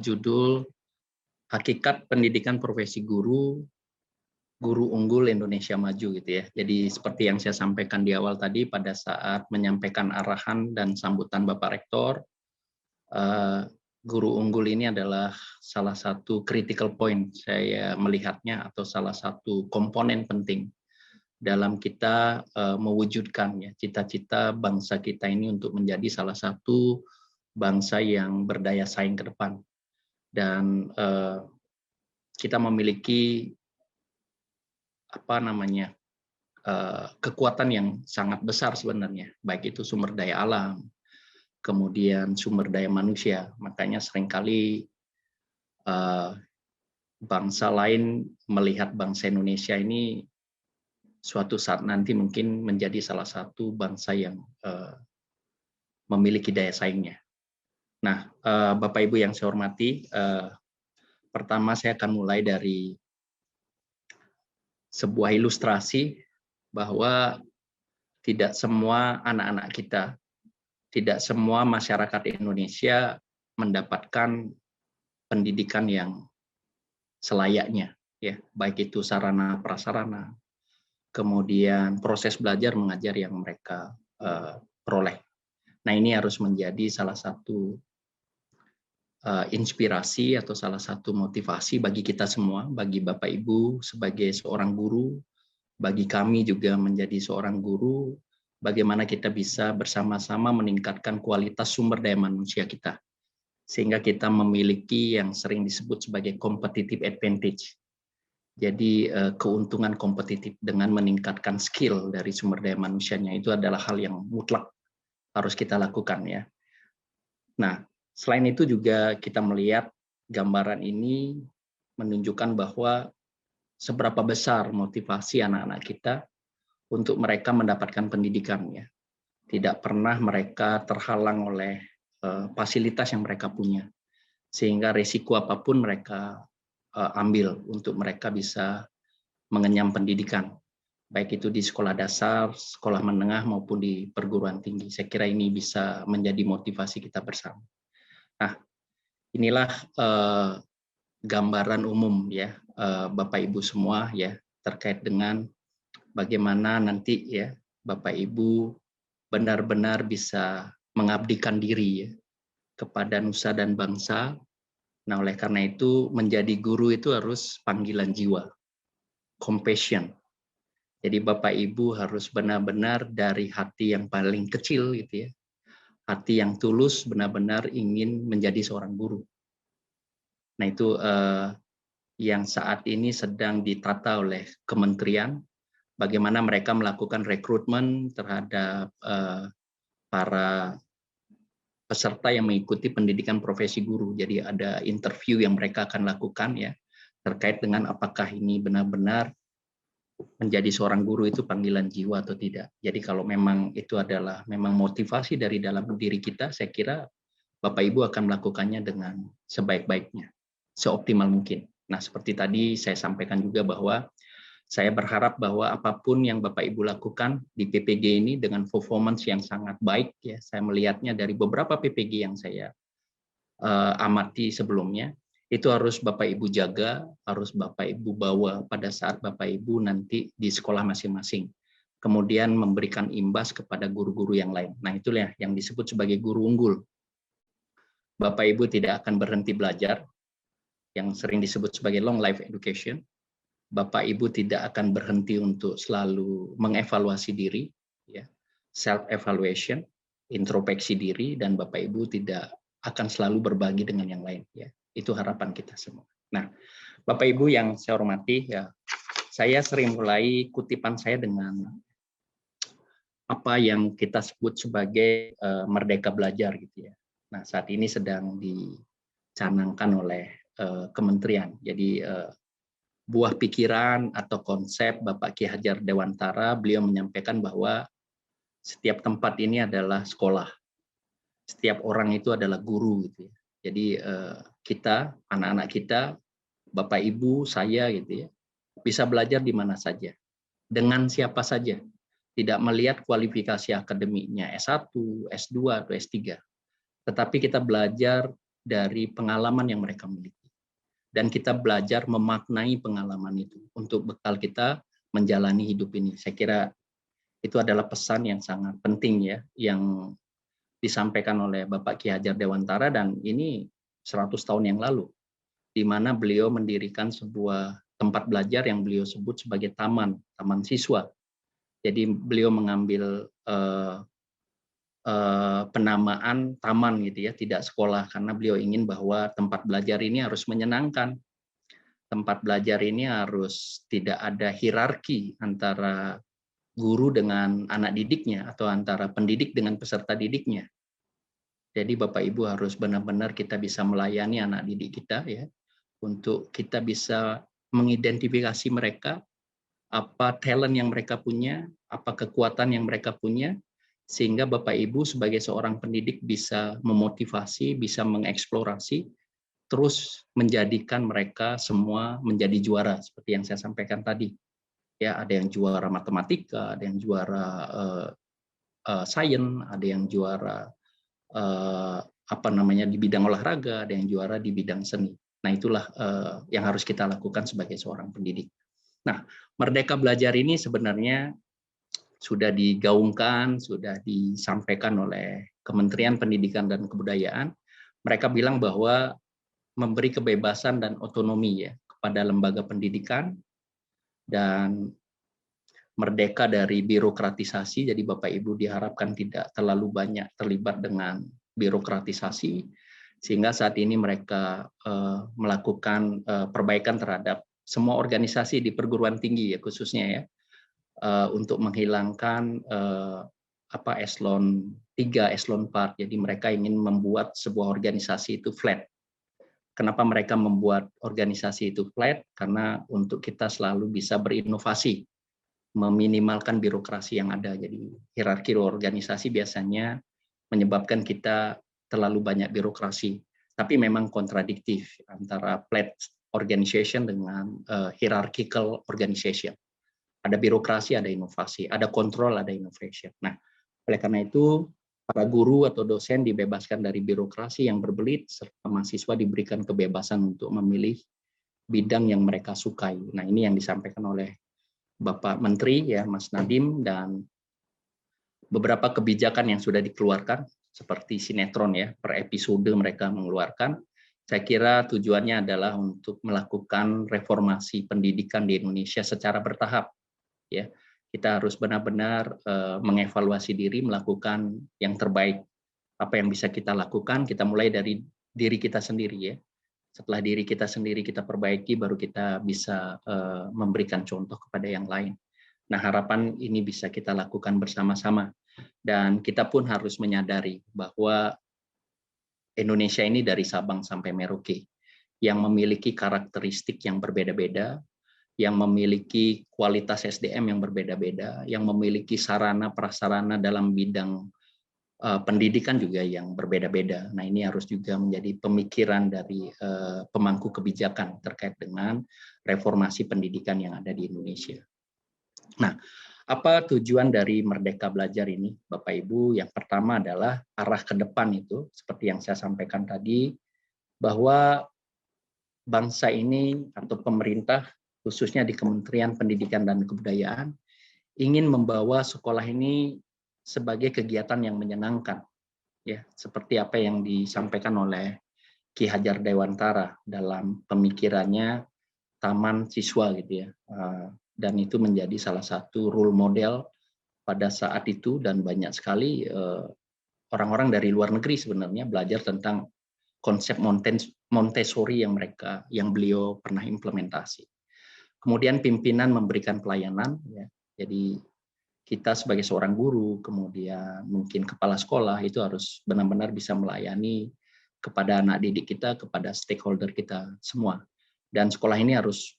Judul Hakikat Pendidikan Profesi Guru, Guru Unggul Indonesia Maju gitu ya. Jadi seperti yang saya sampaikan di awal tadi pada saat menyampaikan arahan dan sambutan Bapak Rektor, guru unggul ini adalah salah satu critical point saya melihatnya atau salah satu komponen penting dalam kita mewujudkan ya cita-cita bangsa kita ini untuk menjadi salah satu bangsa yang berdaya saing ke depan. Dan kita memiliki kekuatan yang sangat besar sebenarnya, baik itu sumber daya alam, kemudian sumber daya manusia. Makanya seringkali bangsa lain melihat bangsa Indonesia ini suatu saat nanti mungkin menjadi salah satu bangsa yang memiliki daya saingnya. Nah, Bapak Ibu yang saya hormati, pertama saya akan mulai dari sebuah ilustrasi bahwa tidak semua anak-anak kita, tidak semua masyarakat Indonesia mendapatkan pendidikan yang selayaknya, ya, baik itu sarana prasarana, kemudian proses belajar mengajar yang mereka peroleh. Nah, ini harus menjadi salah satu inspirasi atau salah satu motivasi bagi kita semua, bagi Bapak Ibu sebagai seorang guru, bagi kami juga menjadi seorang guru, bagaimana kita bisa bersama-sama meningkatkan kualitas sumber daya manusia kita, sehingga kita memiliki yang sering disebut sebagai competitive advantage. Jadi keuntungan kompetitif dengan meningkatkan skill dari sumber daya manusianya itu adalah hal yang mutlak harus kita lakukan ya. Nah, selain itu juga kita melihat gambaran ini menunjukkan bahwa seberapa besar motivasi anak-anak kita untuk mereka mendapatkan pendidikan ya. Tidak pernah mereka terhalang oleh fasilitas yang mereka punya. Sehingga risiko apapun mereka ambil untuk mereka bisa mengenyam pendidikan. Baik itu di sekolah dasar, sekolah menengah maupun di perguruan tinggi. Saya kira ini bisa menjadi motivasi kita bersama. Nah, inilah gambaran umum ya Bapak Ibu semua ya terkait dengan bagaimana nanti ya Bapak Ibu benar-benar bisa mengabdikan diri ya kepada nusa dan bangsa. Nah, oleh karena itu menjadi guru itu harus panggilan jiwa, compassion. Jadi Bapak Ibu harus benar-benar dari hati yang paling kecil gitu ya, hati yang tulus benar-benar ingin menjadi seorang guru. Nah, itu yang saat ini sedang ditata oleh kementerian, bagaimana mereka melakukan rekrutmen terhadap para peserta yang mengikuti pendidikan profesi guru. Jadi ada interview yang mereka akan lakukan ya terkait dengan apakah ini benar-benar menjadi seorang guru itu panggilan jiwa atau tidak. Jadi kalau memang itu adalah memang motivasi dari dalam diri kita, saya kira Bapak Ibu akan melakukannya dengan sebaik-baiknya, seoptimal mungkin. Nah, seperti tadi saya sampaikan juga bahwa saya berharap bahwa apapun yang Bapak Ibu lakukan di PPG ini dengan performance yang sangat baik, ya, saya melihatnya dari beberapa PPG yang saya amati sebelumnya, itu harus Bapak Ibu jaga, harus Bapak Ibu bawa pada saat Bapak Ibu nanti di sekolah masing-masing. Kemudian memberikan imbas kepada guru-guru yang lain. Nah, itulah yang disebut sebagai guru unggul. Bapak Ibu tidak akan berhenti belajar, yang sering disebut sebagai long life education. Bapak Ibu tidak akan berhenti untuk selalu mengevaluasi diri, ya, self evaluation, introspeksi diri, dan Bapak Ibu tidak akan selalu berbagi dengan yang lain. Ya, itu harapan kita semua. Nah, Bapak Ibu yang saya hormati, ya, saya sering mulai kutipan saya dengan apa yang kita sebut sebagai merdeka belajar, gitu ya. Nah, saat ini sedang dicanangkan oleh kementerian. Jadi buah pikiran atau konsep Bapak Ki Hajar Dewantara, beliau menyampaikan bahwa setiap tempat ini adalah sekolah, setiap orang itu adalah guru gitu ya. Jadi kita, anak-anak kita, Bapak Ibu, saya gitu ya, bisa belajar di mana saja, dengan siapa saja, tidak melihat kualifikasi akademiknya S1, S2 atau S3, tetapi kita belajar dari pengalaman yang mereka miliki. Dan kita belajar memaknai pengalaman itu untuk bekal kita menjalani hidup ini. Saya kira itu adalah pesan yang sangat penting ya, yang disampaikan oleh Bapak Ki Hajar Dewantara, dan ini 100 tahun yang lalu, di mana beliau mendirikan sebuah tempat belajar yang beliau sebut sebagai taman siswa. Jadi beliau mengambil penamaan taman gitu ya, tidak sekolah, karena beliau ingin bahwa tempat belajar ini harus menyenangkan. Tempat belajar ini harus tidak ada hierarki antara guru dengan anak didiknya atau antara pendidik dengan peserta didiknya. Jadi Bapak Ibu harus benar-benar kita bisa melayani anak didik kita ya, untuk kita bisa mengidentifikasi mereka, apa talent yang mereka punya, apa kekuatan yang mereka punya, sehingga Bapak Ibu sebagai seorang pendidik bisa memotivasi, bisa mengeksplorasi, terus menjadikan mereka semua menjadi juara seperti yang saya sampaikan tadi. Ya, ada yang juara matematika, ada yang juara sains, ada yang juara di bidang olahraga, ada yang juara di bidang seni. Nah, itulah yang harus kita lakukan sebagai seorang pendidik. Nah, Merdeka Belajar ini sebenarnya sudah digaungkan, sudah disampaikan oleh Kementerian Pendidikan dan Kebudayaan. Mereka bilang bahwa memberi kebebasan dan otonomi ya kepada lembaga pendidikan, dan merdeka dari birokratisasi. Jadi Bapak Ibu diharapkan tidak terlalu banyak terlibat dengan birokratisasi, sehingga saat ini mereka melakukan perbaikan terhadap semua organisasi di perguruan tinggi ya, khususnya ya, untuk menghilangkan eselon 3, eselon 4. Jadi mereka ingin membuat sebuah organisasi itu flat. Kenapa mereka membuat organisasi itu flat? Karena untuk kita selalu bisa berinovasi, meminimalkan birokrasi yang ada. Jadi hierarki organisasi biasanya menyebabkan kita terlalu banyak birokrasi. Tapi memang kontradiktif antara flat organization dengan hierarchical organization. Ada birokrasi, ada inovasi, ada kontrol, ada innovation. Nah, oleh karena itu para guru atau dosen dibebaskan dari birokrasi yang berbelit, serta mahasiswa diberikan kebebasan untuk memilih bidang yang mereka sukai. Nah, ini yang disampaikan oleh Bapak Menteri ya, Mas Nadiem, dan beberapa kebijakan yang sudah dikeluarkan seperti sinetron ya, per episode mereka mengeluarkan. Saya kira tujuannya adalah untuk melakukan reformasi pendidikan di Indonesia secara bertahap ya. Kita harus benar-benar mengevaluasi diri, melakukan yang terbaik. Apa yang bisa kita lakukan, kita mulai dari diri kita sendiri ya. Setelah diri kita sendiri kita perbaiki, baru kita bisa memberikan contoh kepada yang lain. Nah, harapan ini bisa kita lakukan bersama-sama. Dan kita pun harus menyadari bahwa Indonesia ini dari Sabang sampai Merauke yang memiliki karakteristik yang berbeda-beda, yang memiliki kualitas SDM yang berbeda-beda, yang memiliki sarana prasarana dalam bidang pendidikan juga yang berbeda-beda. Nah, ini harus juga menjadi pemikiran dari pemangku kebijakan terkait dengan reformasi pendidikan yang ada di Indonesia. Nah, apa tujuan dari Merdeka Belajar ini, Bapak Ibu? Yang pertama adalah arah ke depan itu, seperti yang saya sampaikan tadi, bahwa bangsa ini atau pemerintah, khususnya di Kementerian Pendidikan dan Kebudayaan, ingin membawa sekolah ini sebagai kegiatan yang menyenangkan, ya, seperti apa yang disampaikan oleh Ki Hajar Dewantara dalam pemikirannya taman siswa gitu ya, dan itu menjadi salah satu role model pada saat itu, dan banyak sekali orang-orang dari luar negeri sebenarnya belajar tentang konsep Montessori yang beliau pernah implementasi. Kemudian pimpinan memberikan pelayanan, ya. Jadi kita sebagai seorang guru, kemudian mungkin kepala sekolah itu harus benar-benar bisa melayani kepada anak didik kita, kepada stakeholder kita semua. Dan sekolah ini harus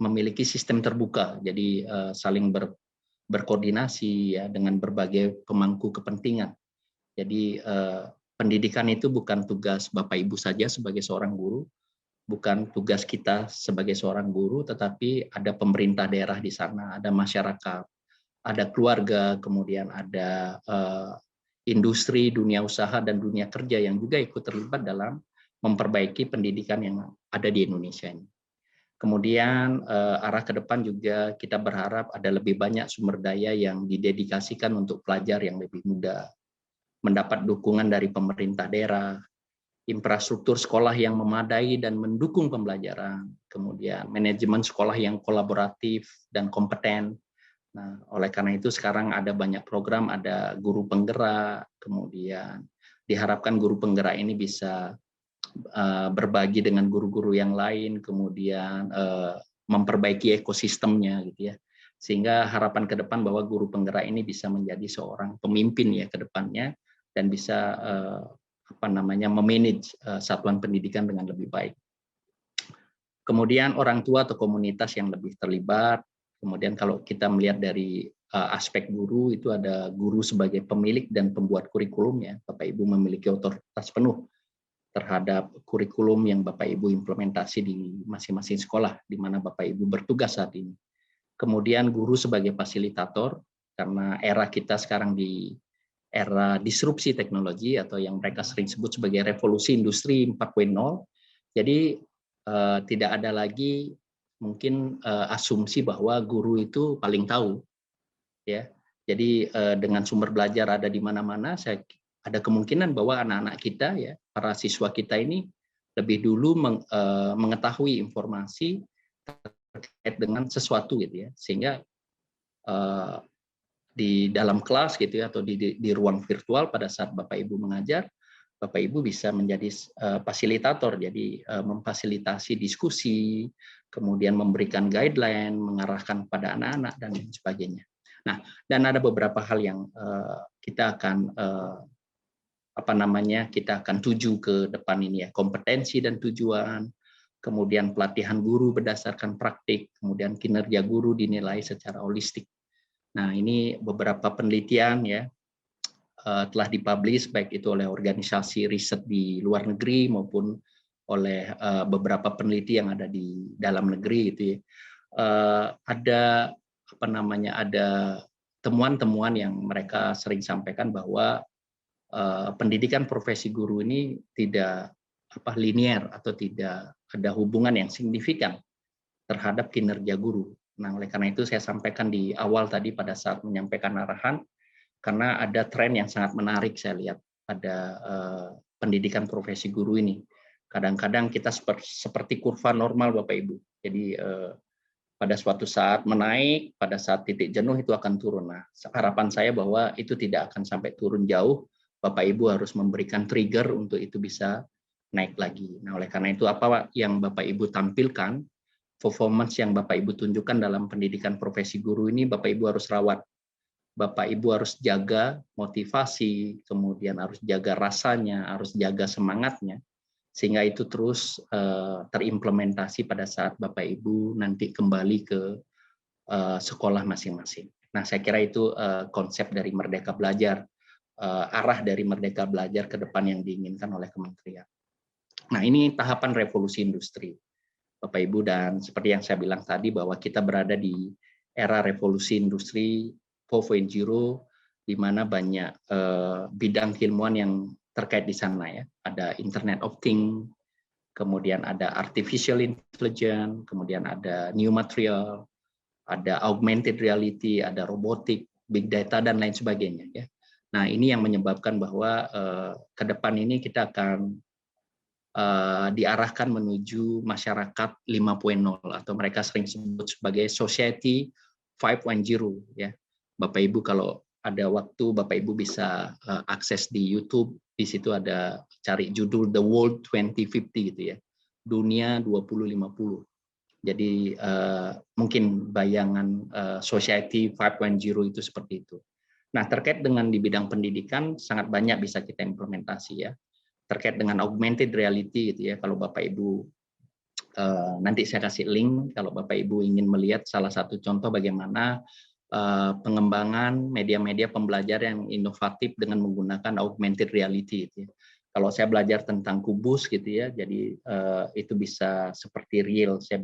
memiliki sistem terbuka, jadi saling berkoordinasi ya dengan berbagai pemangku kepentingan. Jadi pendidikan itu bukan tugas Bapak Ibu saja sebagai seorang guru, bukan tugas kita sebagai seorang guru, tetapi ada pemerintah daerah di sana, ada masyarakat, ada keluarga, kemudian ada industri, dunia usaha, dan dunia kerja yang juga ikut terlibat dalam memperbaiki pendidikan yang ada di Indonesia ini. Kemudian arah ke depan juga kita berharap ada lebih banyak sumber daya yang didedikasikan untuk pelajar yang lebih muda, mendapat dukungan dari pemerintah daerah, infrastruktur sekolah yang memadai dan mendukung pembelajaran, kemudian manajemen sekolah yang kolaboratif dan kompeten. Nah, oleh karena itu sekarang ada banyak program, ada guru penggerak, kemudian diharapkan guru penggerak ini bisa berbagi dengan guru-guru yang lain, kemudian memperbaiki ekosistemnya gitu ya. Sehingga harapan ke depan bahwa guru penggerak ini bisa menjadi seorang pemimpin ya ke depannya dan bisa memanage satuan pendidikan dengan lebih baik. Kemudian orang tua atau komunitas yang lebih terlibat. Kemudian kalau kita melihat dari aspek guru, itu ada guru sebagai pemilik dan pembuat kurikulum ya. Bapak Ibu memiliki otoritas penuh terhadap kurikulum yang Bapak Ibu implementasi di masing-masing sekolah di mana Bapak Ibu bertugas saat ini. Kemudian guru sebagai fasilitator, karena era kita sekarang di era disrupsi teknologi atau yang mereka sering sebut sebagai revolusi industri 4.0. Jadi tidak ada lagi mungkin asumsi bahwa guru itu paling tahu ya. Jadi dengan sumber belajar ada di mana-mana, ada kemungkinan bahwa anak-anak kita ya, para siswa kita ini lebih dulu mengetahui informasi terkait dengan sesuatu gitu ya, sehingga di dalam kelas gitu ya atau di ruang virtual pada saat Bapak Ibu mengajar, Bapak Ibu bisa menjadi fasilitator, jadi memfasilitasi diskusi, kemudian memberikan guideline, mengarahkan pada anak-anak dan lain sebagainya. Nah, dan ada beberapa hal yang kita akan kita akan tuju ke depan ini ya, kompetensi dan tujuan, kemudian pelatihan guru berdasarkan praktik, kemudian kinerja guru dinilai secara holistik. Nah, ini beberapa penelitian ya telah dipublish baik itu oleh organisasi riset di luar negeri maupun oleh beberapa peneliti yang ada di dalam negeri itu ya. Ada ada temuan-temuan yang mereka sering sampaikan bahwa pendidikan profesi guru ini tidak linier atau tidak ada hubungan yang signifikan terhadap kinerja guru. Nah, oleh karena itu saya sampaikan di awal tadi pada saat menyampaikan arahan, karena ada tren yang sangat menarik saya lihat pada pendidikan profesi guru ini. Kadang-kadang kita seperti kurva normal Bapak Ibu. Jadi pada suatu saat menaik, pada saat titik jenuh itu akan turun. Nah, harapan saya bahwa itu tidak akan sampai turun jauh. Bapak Ibu harus memberikan trigger untuk itu bisa naik lagi. Nah, oleh karena itu apa yang Bapak Ibu tampilkan, performance yang Bapak Ibu tunjukkan dalam pendidikan profesi guru ini Bapak Ibu harus rawat. Bapak Ibu harus jaga motivasi, kemudian harus jaga rasanya, harus jaga semangatnya, sehingga itu terus terimplementasi pada saat Bapak Ibu nanti kembali ke sekolah masing-masing. Nah, saya kira itu konsep dari Merdeka Belajar, arah dari Merdeka Belajar ke depan yang diinginkan oleh kementerian. Nah, ini tahapan revolusi industri. Bapak Ibu, dan seperti yang saya bilang tadi bahwa kita berada di era revolusi industri 4.0 di mana banyak bidang keilmuan yang terkait di sana ya. Ada Internet of Things, kemudian ada artificial intelligence, kemudian ada new material, ada augmented reality, ada robotik, big data dan lain sebagainya ya. Nah, ini yang menyebabkan bahwa ke depan ini kita akan diarahkan menuju masyarakat 5.0 atau mereka sering sebut sebagai society 5.0 ya. Bapak Ibu kalau ada waktu Bapak Ibu bisa akses di YouTube, di situ ada cari judul The World 2050 gitu ya. Dunia 2050. Jadi mungkin bayangan society 5.0 itu seperti itu. Nah, terkait dengan di bidang pendidikan sangat banyak bisa kita implementasi ya. Terkait dengan augmented reality gitu ya, kalau Bapak Ibu nanti saya kasih link kalau Bapak Ibu ingin melihat salah satu contoh bagaimana pengembangan media-media pembelajaran yang inovatif dengan menggunakan augmented reality gitu ya. Kalau saya belajar tentang kubus gitu ya, jadi itu bisa seperti real, saya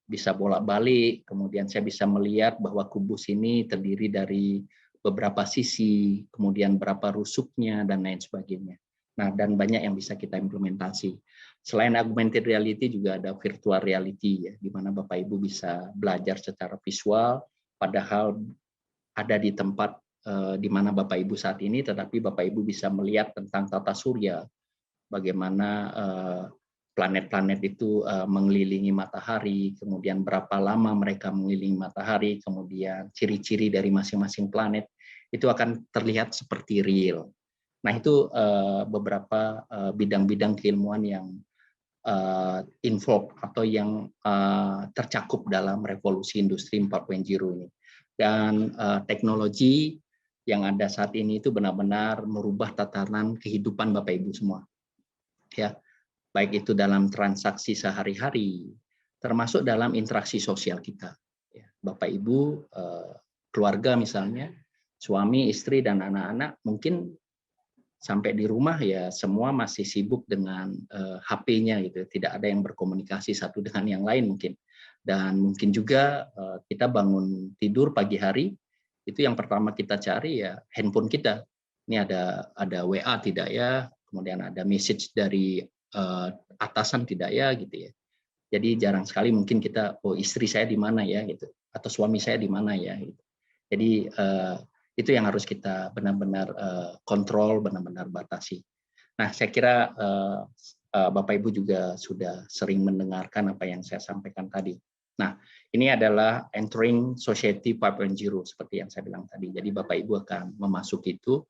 bisa bolak-balik, kemudian saya bisa melihat bahwa kubus ini terdiri dari beberapa sisi, kemudian berapa rusuknya dan lain sebagainya. Nah, dan banyak yang bisa kita implementasi. Selain augmented reality juga ada virtual reality ya, di mana Bapak Ibu bisa belajar secara visual, padahal ada di tempat di mana Bapak Ibu saat ini, tetapi Bapak Ibu bisa melihat tentang tata surya, bagaimana planet-planet itu mengelilingi matahari, kemudian berapa lama mereka mengelilingi matahari, kemudian ciri-ciri dari masing-masing planet, itu akan terlihat seperti real. Nah, itu beberapa bidang-bidang keilmuan yang involved atau yang tercakup dalam revolusi industri 4.0 ini. Dan teknologi yang ada saat ini itu benar-benar merubah tatanan kehidupan Bapak Ibu semua. Ya, baik itu dalam transaksi sehari-hari, termasuk dalam interaksi sosial kita. Ya, Bapak Ibu, keluarga misalnya, suami, istri, dan anak-anak mungkin sampai di rumah ya semua masih sibuk dengan HP-nya gitu, tidak ada yang berkomunikasi satu dengan yang lain mungkin. Dan mungkin juga kita bangun tidur pagi hari, itu yang pertama kita cari ya handphone kita. Ini ada WA tidak ya, kemudian ada message dari atasan tidak ya gitu ya. Jadi jarang sekali mungkin kita, oh istri saya di mana ya gitu, atau suami saya di mana ya gitu. Jadi itu yang harus kita benar-benar kontrol, benar-benar batasi. Nah, saya kira Bapak Ibu juga sudah sering mendengarkan apa yang saya sampaikan tadi. Nah, ini adalah entering society 5.0 seperti yang saya bilang tadi. Jadi Bapak Ibu akan memasuki itu,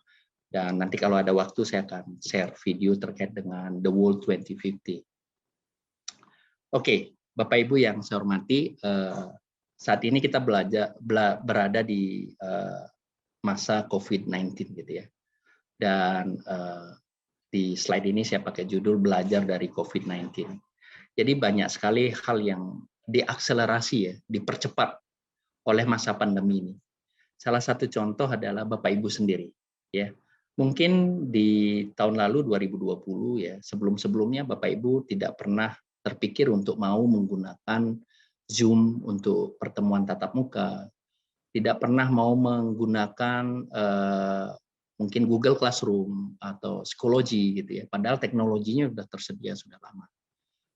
dan nanti kalau ada waktu saya akan share video terkait dengan The World 2050. Oke, Bapak Ibu yang saya hormati, saat ini kita berada di masa COVID-19 gitu ya. Dan di slide ini saya pakai judul belajar dari COVID-19. Jadi banyak sekali hal yang diakselerasi ya, dipercepat oleh masa pandemi ini. Salah satu contoh adalah Bapak Ibu sendiri ya. Mungkin di tahun lalu 2020 ya, sebelum-sebelumnya Bapak Ibu tidak pernah terpikir untuk mau menggunakan Zoom untuk pertemuan tatap muka, tidak pernah mau menggunakan mungkin Google Classroom atau psikologi gitu ya. Padahal teknologinya sudah tersedia sudah lama.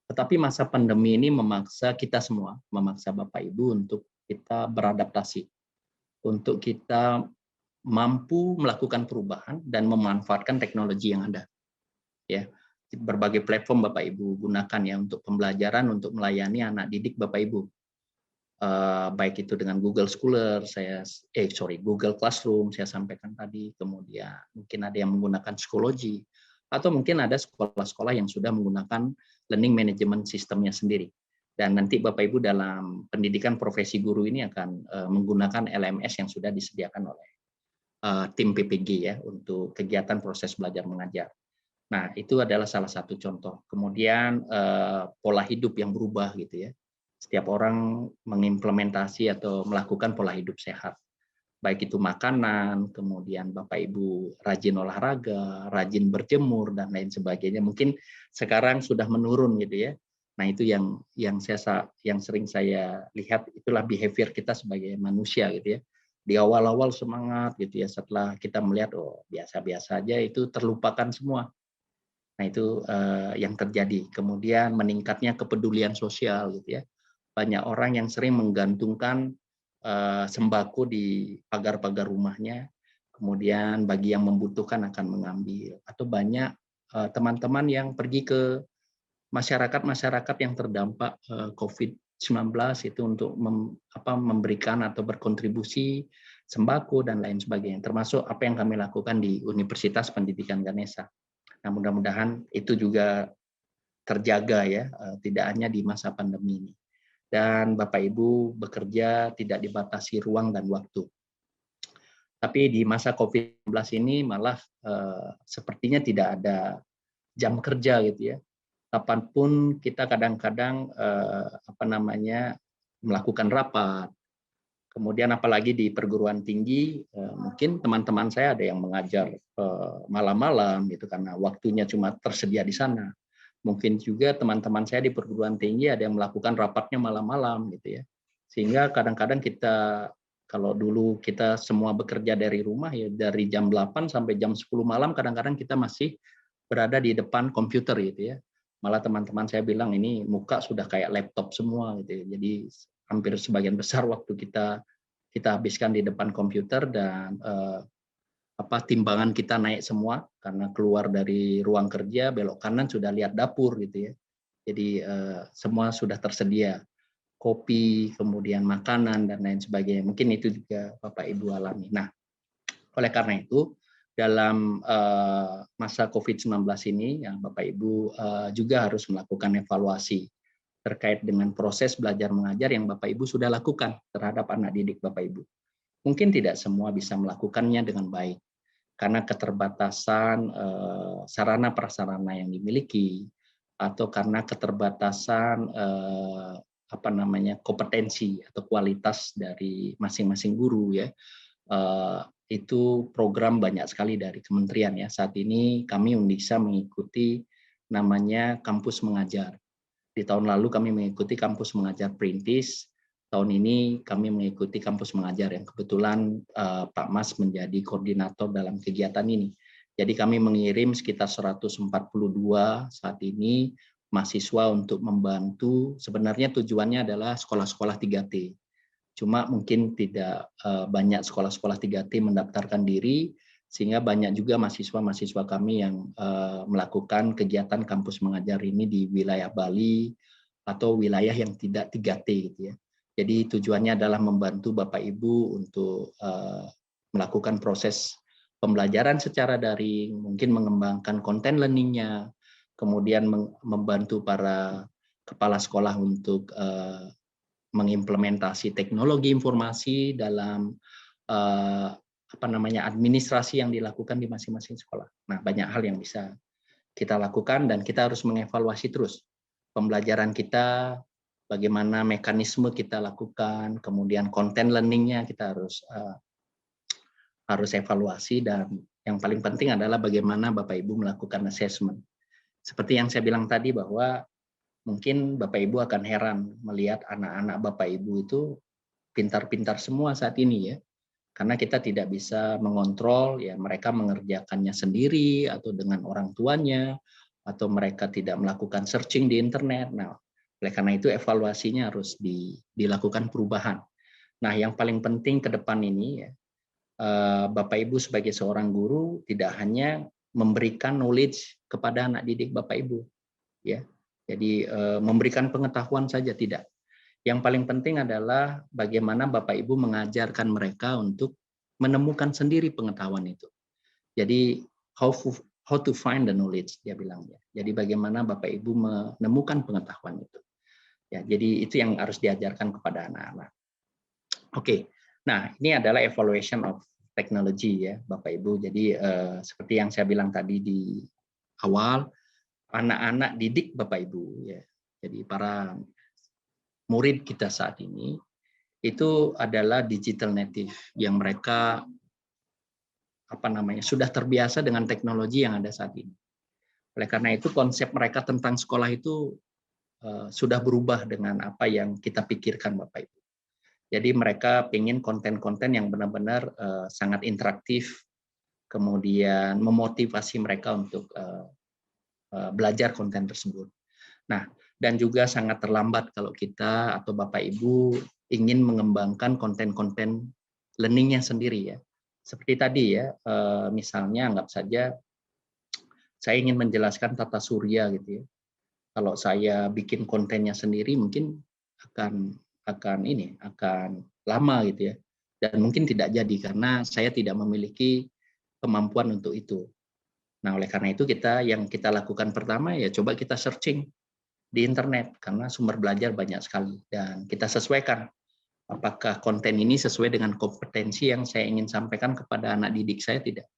Tetapi masa pandemi ini memaksa kita semua, memaksa Bapak Ibu untuk kita beradaptasi, untuk kita mampu melakukan perubahan dan memanfaatkan teknologi yang ada. Ya, berbagai platform Bapak Ibu gunakan ya untuk pembelajaran, untuk melayani anak didik Bapak Ibu. Baik itu dengan Google Scholar, Google Classroom saya sampaikan tadi, kemudian mungkin ada yang menggunakan psikologi, atau mungkin ada sekolah-sekolah yang sudah menggunakan learning management sistemnya sendiri. Dan nanti Bapak Ibu dalam pendidikan profesi guru ini akan menggunakan LMS yang sudah disediakan oleh tim PPG ya untuk kegiatan proses belajar mengajar. Nah, itu adalah salah satu contoh. Kemudian pola hidup yang berubah gitu ya. Setiap orang mengimplementasi atau melakukan pola hidup sehat. Baik itu makanan, kemudian Bapak Ibu rajin olahraga, rajin berjemur dan lain sebagainya. Mungkin sekarang sudah menurun gitu ya. Nah, itu yang sering saya lihat, itulah behavior kita sebagai manusia gitu ya. Di awal-awal semangat gitu ya, setelah kita melihat oh biasa-biasa aja, itu terlupakan semua. Nah, itu yang terjadi. Kemudian meningkatnya kepedulian sosial gitu ya. Banyak orang yang sering menggantungkan sembako di pagar-pagar rumahnya, kemudian bagi yang membutuhkan akan mengambil. Atau banyak teman-teman yang pergi ke masyarakat-masyarakat yang terdampak COVID-19 itu untuk memberikan atau berkontribusi sembako dan lain sebagainya, termasuk apa yang kami lakukan di Universitas Pendidikan Ganesha. Nah, mudah-mudahan itu juga terjaga ya, tidak hanya di masa pandemi ini. Dan Bapak Ibu bekerja tidak dibatasi ruang dan waktu. Tapi di masa COVID-19 ini malah sepertinya tidak ada jam kerja gitu ya. Kapanpun kita kadang-kadang melakukan rapat. Kemudian apalagi di perguruan tinggi, mungkin teman-teman saya ada yang mengajar malam-malam gitu karena waktunya cuma tersedia di sana. Mungkin juga teman-teman saya di perguruan tinggi ada yang melakukan rapatnya malam-malam gitu ya. Sehingga kadang-kadang kita, kalau dulu kita semua bekerja dari rumah ya, dari jam 8 sampai jam 10 malam kadang-kadang kita masih berada di depan komputer gitu ya. Malah teman-teman saya bilang ini muka sudah kayak laptop semua gitu ya. Jadi hampir sebagian besar waktu kita habiskan di depan komputer, dan timbangan kita naik semua karena keluar dari ruang kerja belok kanan sudah lihat dapur gitu ya. Jadi semua sudah tersedia, kopi, kemudian makanan dan lain sebagainya. Mungkin itu juga Bapak Ibu alami. Nah, oleh karena itu dalam masa COVID-19 ini, ya, Bapak Ibu juga harus melakukan evaluasi terkait dengan proses belajar mengajar yang Bapak Ibu sudah lakukan terhadap anak didik Bapak Ibu. Mungkin tidak semua bisa melakukannya dengan baik karena keterbatasan sarana prasarana yang dimiliki, atau karena keterbatasan kompetensi atau kualitas dari masing-masing guru ya. Itu program banyak sekali dari kementerian ya. Saat ini kami Undiksa mengikuti namanya kampus mengajar. Di tahun lalu kami mengikuti kampus mengajar Perintis. Tahun ini kami mengikuti kampus mengajar yang kebetulan Pak Mas menjadi koordinator dalam kegiatan ini. Jadi kami mengirim sekitar 142 saat ini mahasiswa untuk membantu. Sebenarnya tujuannya adalah sekolah-sekolah 3T. Cuma mungkin tidak banyak sekolah-sekolah 3T mendaftarkan diri, sehingga banyak juga mahasiswa-mahasiswa kami yang melakukan kegiatan kampus mengajar ini di wilayah Bali atau wilayah yang tidak 3T gitu ya. Jadi tujuannya adalah membantu Bapak Ibu untuk melakukan proses pembelajaran secara daring, mungkin mengembangkan konten learning-nya, kemudian membantu para kepala sekolah untuk mengimplementasi teknologi informasi dalam administrasi yang dilakukan di masing-masing sekolah. Nah, banyak hal yang bisa kita lakukan dan kita harus mengevaluasi terus pembelajaran kita, bagaimana mekanisme kita lakukan, kemudian konten learning-nya kita harus evaluasi, dan yang paling penting adalah bagaimana Bapak Ibu melakukan assessment. Seperti yang saya bilang tadi bahwa mungkin Bapak Ibu akan heran melihat anak-anak Bapak Ibu itu pintar-pintar semua saat ini ya. Karena kita tidak bisa mengontrol ya, mereka mengerjakannya sendiri atau dengan orang tuanya, atau mereka tidak melakukan searching di internet. Nah, oleh karena itu evaluasinya harus dilakukan perubahan. Nah, yang paling penting ke depan ini ya, Bapak Ibu sebagai seorang guru tidak hanya memberikan knowledge kepada anak didik Bapak Ibu ya. Jadi memberikan pengetahuan saja tidak. Yang paling penting adalah bagaimana Bapak Ibu mengajarkan mereka untuk menemukan sendiri pengetahuan itu. Jadi how to find the knowledge, dia bilang ya. Jadi bagaimana Bapak Ibu menemukan pengetahuan itu. Ya, jadi itu yang harus diajarkan kepada anak-anak. Oke. Nah, ini adalah evaluation of technology ya, Bapak Ibu. Jadi seperti yang saya bilang tadi di awal, anak-anak didik Bapak Ibu ya. Jadi para murid kita saat ini itu adalah digital native yang mereka sudah terbiasa dengan teknologi yang ada saat ini. Oleh karena itu konsep mereka tentang sekolah itu sudah berubah dengan apa yang kita pikirkan Bapak Ibu. Jadi mereka ingin konten-konten yang benar-benar sangat interaktif, kemudian memotivasi mereka untuk belajar konten tersebut. Nah, dan juga sangat terlambat kalau kita atau Bapak Ibu ingin mengembangkan konten-konten learning-nya sendiri ya. Seperti tadi ya, misalnya anggap saja saya ingin menjelaskan tata surya gitu ya. Kalau saya bikin kontennya sendiri mungkin akan lama gitu ya. Dan mungkin tidak jadi karena saya tidak memiliki kemampuan untuk itu. Nah, oleh karena itu yang kita lakukan pertama ya coba kita searching di internet karena sumber belajar banyak sekali, dan kita sesuaikan apakah konten ini sesuai dengan kompetensi yang saya ingin sampaikan kepada anak didik saya tidak.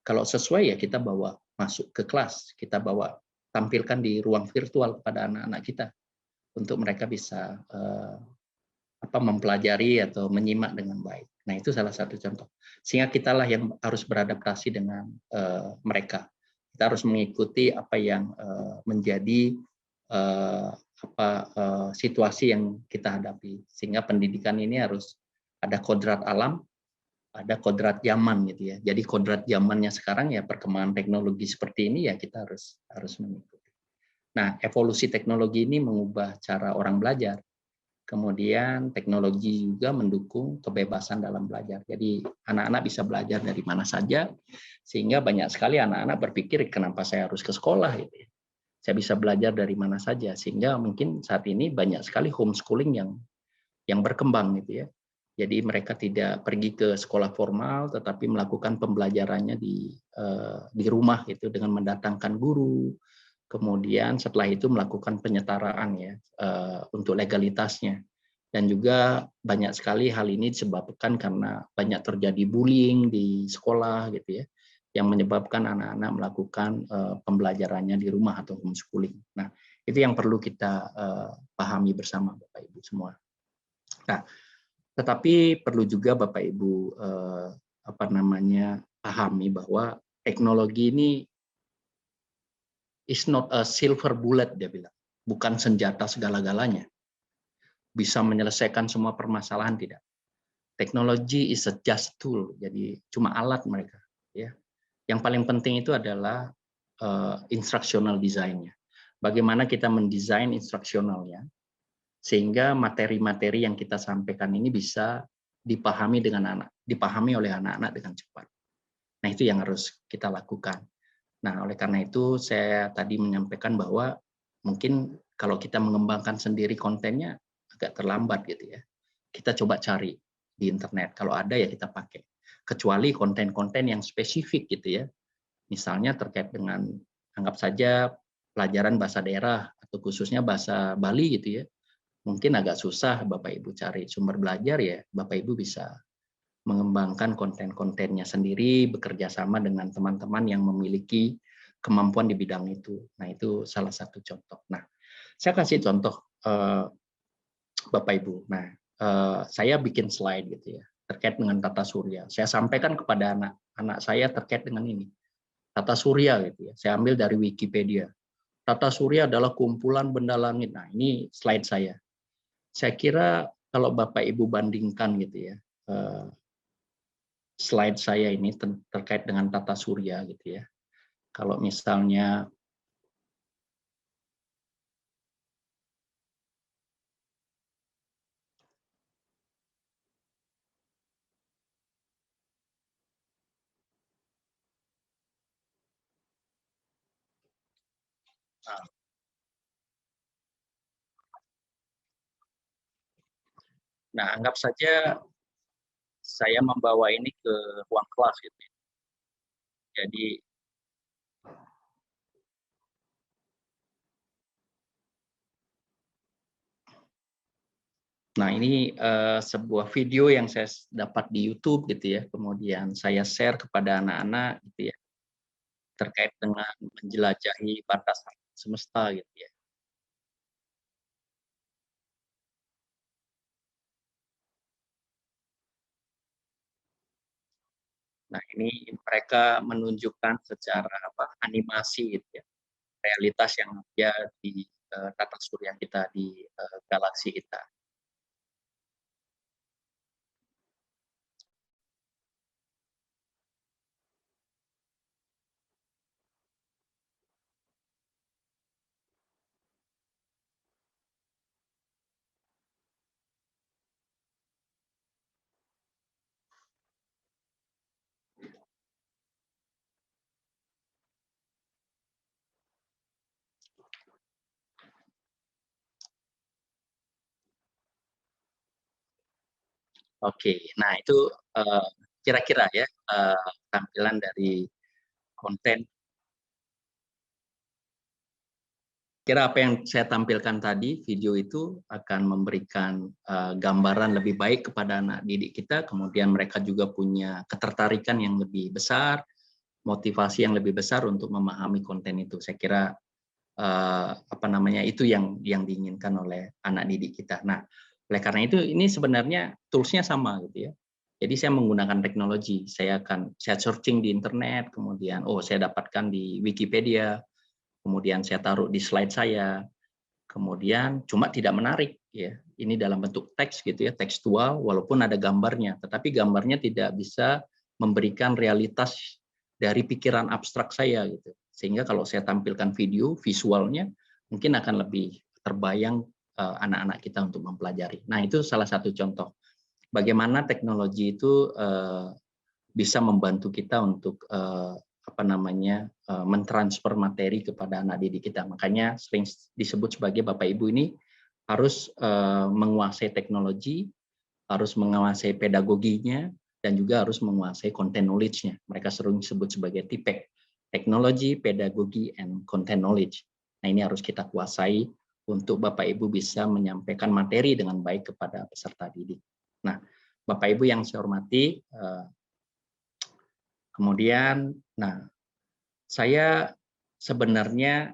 Kalau sesuai ya kita bawa masuk ke kelas, kita bawa tampilkan di ruang virtual kepada anak-anak kita untuk mereka bisa mempelajari atau menyimak dengan baik. Nah, itu salah satu contoh. Sehingga kitalah yang harus beradaptasi dengan mereka. Kita harus mengikuti apa yang menjadi situasi yang kita hadapi. Sehingga pendidikan ini harus ada kodrat alam, ada kodrat zaman gitu ya. Jadi kodrat zamannya sekarang ya perkembangan teknologi seperti ini ya kita harus mengikuti. Nah, evolusi teknologi ini mengubah cara orang belajar. Kemudian teknologi juga mendukung kebebasan dalam belajar. Jadi anak-anak bisa belajar dari mana saja, sehingga banyak sekali anak-anak berpikir kenapa saya harus ke sekolah gitu ya. Saya bisa belajar dari mana saja, sehingga mungkin saat ini banyak sekali homeschooling yang berkembang gitu ya. Jadi mereka tidak pergi ke sekolah formal, tetapi melakukan pembelajarannya di rumah gitu dengan mendatangkan guru. Kemudian setelah itu melakukan penyetaraan ya untuk legalitasnya. Dan juga banyak sekali hal ini disebabkan karena banyak terjadi bullying di sekolah gitu ya, yang menyebabkan anak-anak melakukan pembelajarannya di rumah atau homeschooling. Nah, itu yang perlu kita pahami bersama Bapak Ibu semua. Nah, tetapi perlu juga Bapak Ibu pahami bahwa teknologi ini is not a silver bullet, dia bilang, bukan senjata segala-galanya, bisa menyelesaikan semua permasalahan, tidak. Teknologi is a just tool, jadi cuma alat mereka. Ya, yang paling penting itu adalah instructional design-nya. Bagaimana kita mendesain instruksionalnya sehingga materi-materi yang kita sampaikan ini bisa dipahami oleh anak-anak dengan cepat. Nah, itu yang harus kita lakukan. Nah, oleh karena itu saya tadi menyampaikan bahwa mungkin kalau kita mengembangkan sendiri kontennya agak terlambat gitu ya. Kita coba cari di internet, kalau ada ya kita pakai. Kecuali konten-konten yang spesifik gitu ya. Misalnya terkait dengan anggap saja pelajaran bahasa daerah atau khususnya bahasa Bali gitu ya. Mungkin agak susah Bapak Ibu cari sumber belajar ya, Bapak Ibu bisa mengembangkan konten-kontennya sendiri, bekerja sama dengan teman-teman yang memiliki kemampuan di bidang itu. Nah, itu salah satu contoh. Nah, saya kasih contoh Bapak Ibu. Nah, saya bikin slide gitu ya terkait dengan tata surya. Saya sampaikan kepada anak saya terkait dengan ini. Tata surya gitu ya. Saya ambil dari Wikipedia. Tata surya adalah kumpulan benda langit. Nah, ini slide saya. Saya kira kalau Bapak Ibu bandingkan gitu ya, slide saya ini terkait dengan tata surya gitu ya. Kalau misalnya nah anggap saja saya membawa ini ke ruang kelas gitu ya. Jadi nah ini sebuah video yang saya dapat di YouTube gitu ya. Kemudian saya share kepada anak-anak gitu ya terkait dengan menjelajahi batasan semesta gitu ya. Nah, ini mereka menunjukkan secara animasi gitu ya, realitas yang ada di tata surya kita di galaksi kita. Oke, nah itu kira-kira ya tampilan dari konten. Kira apa yang saya tampilkan tadi, video itu akan memberikan gambaran lebih baik kepada anak didik kita, kemudian mereka juga punya ketertarikan yang lebih besar, motivasi yang lebih besar untuk memahami konten itu. Saya kira itu yang diinginkan oleh anak didik kita. Nah, oleh karena itu ini sebenarnya tools-nya sama gitu ya. Jadi saya menggunakan teknologi, saya searching di internet, kemudian saya dapatkan di Wikipedia, kemudian saya taruh di slide saya, kemudian cuma tidak menarik ya. Ini dalam bentuk teks gitu ya, tekstual walaupun ada gambarnya, tetapi gambarnya tidak bisa memberikan realitas dari pikiran abstrak saya gitu. Sehingga kalau saya tampilkan video, visualnya mungkin akan lebih terbayang anak-anak kita untuk mempelajari. Nah, itu salah satu contoh bagaimana teknologi itu bisa membantu kita untuk mentransfer materi kepada anak didik kita. Makanya sering disebut sebagai Bapak Ibu ini harus menguasai teknologi, harus menguasai pedagoginya, dan juga harus menguasai content knowledge-nya. Mereka sering disebut sebagai TPEC, Technology, Pedagogy, and Content Knowledge. Nah, ini harus kita kuasai untuk Bapak Ibu bisa menyampaikan materi dengan baik kepada peserta didik. Nah, Bapak Ibu yang saya hormati, kemudian, saya sebenarnya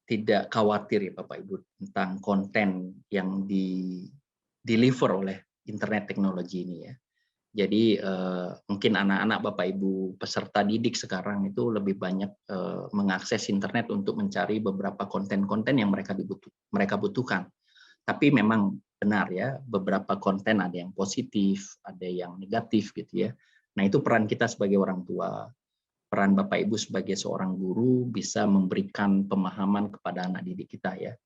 tidak khawatir ya Bapak Ibu tentang konten yang di-deliver oleh internet teknologi ini ya. Jadi mungkin anak-anak Bapak Ibu peserta didik sekarang itu lebih banyak mengakses internet untuk mencari beberapa konten-konten yang mereka butuhkan. Tapi memang benar ya, beberapa konten ada yang positif, ada yang negatif gitu ya. Nah, itu peran kita sebagai orang tua, peran Bapak Ibu sebagai seorang guru bisa memberikan pemahaman kepada anak didik kita ya.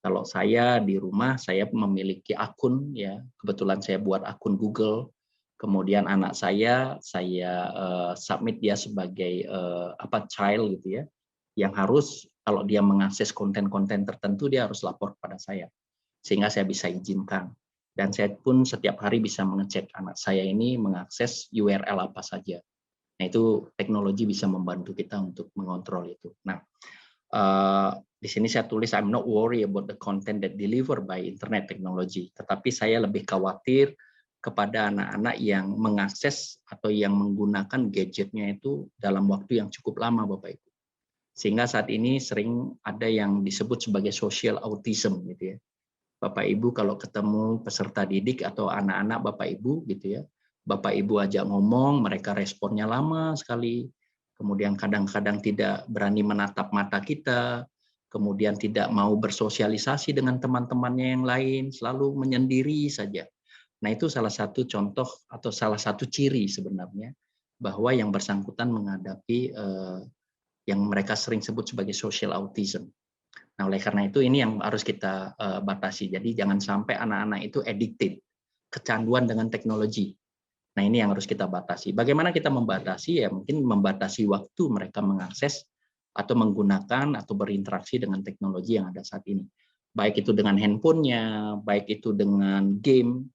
Kalau saya di rumah, saya memiliki akun ya, kebetulan saya buat akun Google. Kemudian anak saya submit dia sebagai child gitu ya, yang harus kalau dia mengakses konten-konten tertentu dia harus lapor kepada saya, sehingga saya bisa izinkan. Dan saya pun setiap hari bisa mengecek anak saya ini mengakses URL apa saja. Nah, itu teknologi bisa membantu kita untuk mengontrol itu. Nah, di sini saya tulis I'm not worried about the content that delivered by internet technology, tetapi saya lebih khawatir kepada anak-anak yang mengakses atau yang menggunakan gadgetnya itu dalam waktu yang cukup lama, Bapak Ibu. Sehingga saat ini sering ada yang disebut sebagai social autism gitu ya. Bapak Ibu kalau ketemu peserta didik atau anak-anak Bapak Ibu gitu ya, Bapak Ibu ajak ngomong, mereka responnya lama sekali, kemudian kadang-kadang tidak berani menatap mata kita, kemudian tidak mau bersosialisasi dengan teman-temannya yang lain, selalu menyendiri saja. Nah, itu salah satu contoh atau salah satu ciri sebenarnya bahwa yang bersangkutan menghadapi yang mereka sering sebut sebagai social autism. Nah, oleh karena itu ini yang harus kita batasi. Jadi jangan sampai anak-anak itu addicted, kecanduan dengan teknologi. Nah, ini yang harus kita batasi. Bagaimana kita membatasi? Ya mungkin membatasi waktu mereka mengakses atau menggunakan atau berinteraksi dengan teknologi yang ada saat ini. Baik itu dengan handphonenya, baik itu dengan game,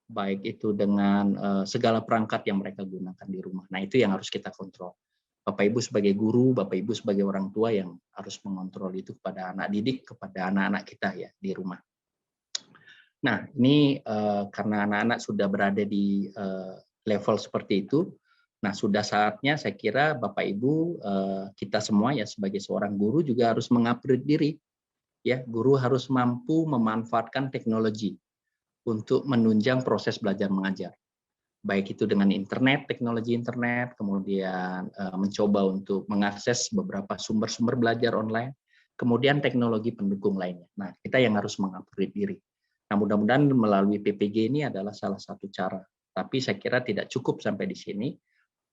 baik itu dengan segala perangkat yang mereka gunakan di rumah. Nah, itu yang harus kita kontrol. Bapak Ibu sebagai guru, Bapak Ibu sebagai orang tua yang harus mengontrol itu kepada anak didik, kepada anak-anak kita ya di rumah. Nah, ini karena anak-anak sudah berada di level seperti itu, nah sudah saatnya saya kira Bapak Ibu kita semua ya sebagai seorang guru juga harus mengupgrade diri. Ya, guru harus mampu memanfaatkan teknologi untuk menunjang proses belajar mengajar. Baik itu dengan internet, teknologi internet, kemudian mencoba untuk mengakses beberapa sumber-sumber belajar online, kemudian teknologi pendukung lainnya. Nah, kita yang harus mengupgrade diri. Nah, mudah-mudahan melalui PPG ini adalah salah satu cara. Tapi saya kira tidak cukup sampai di sini.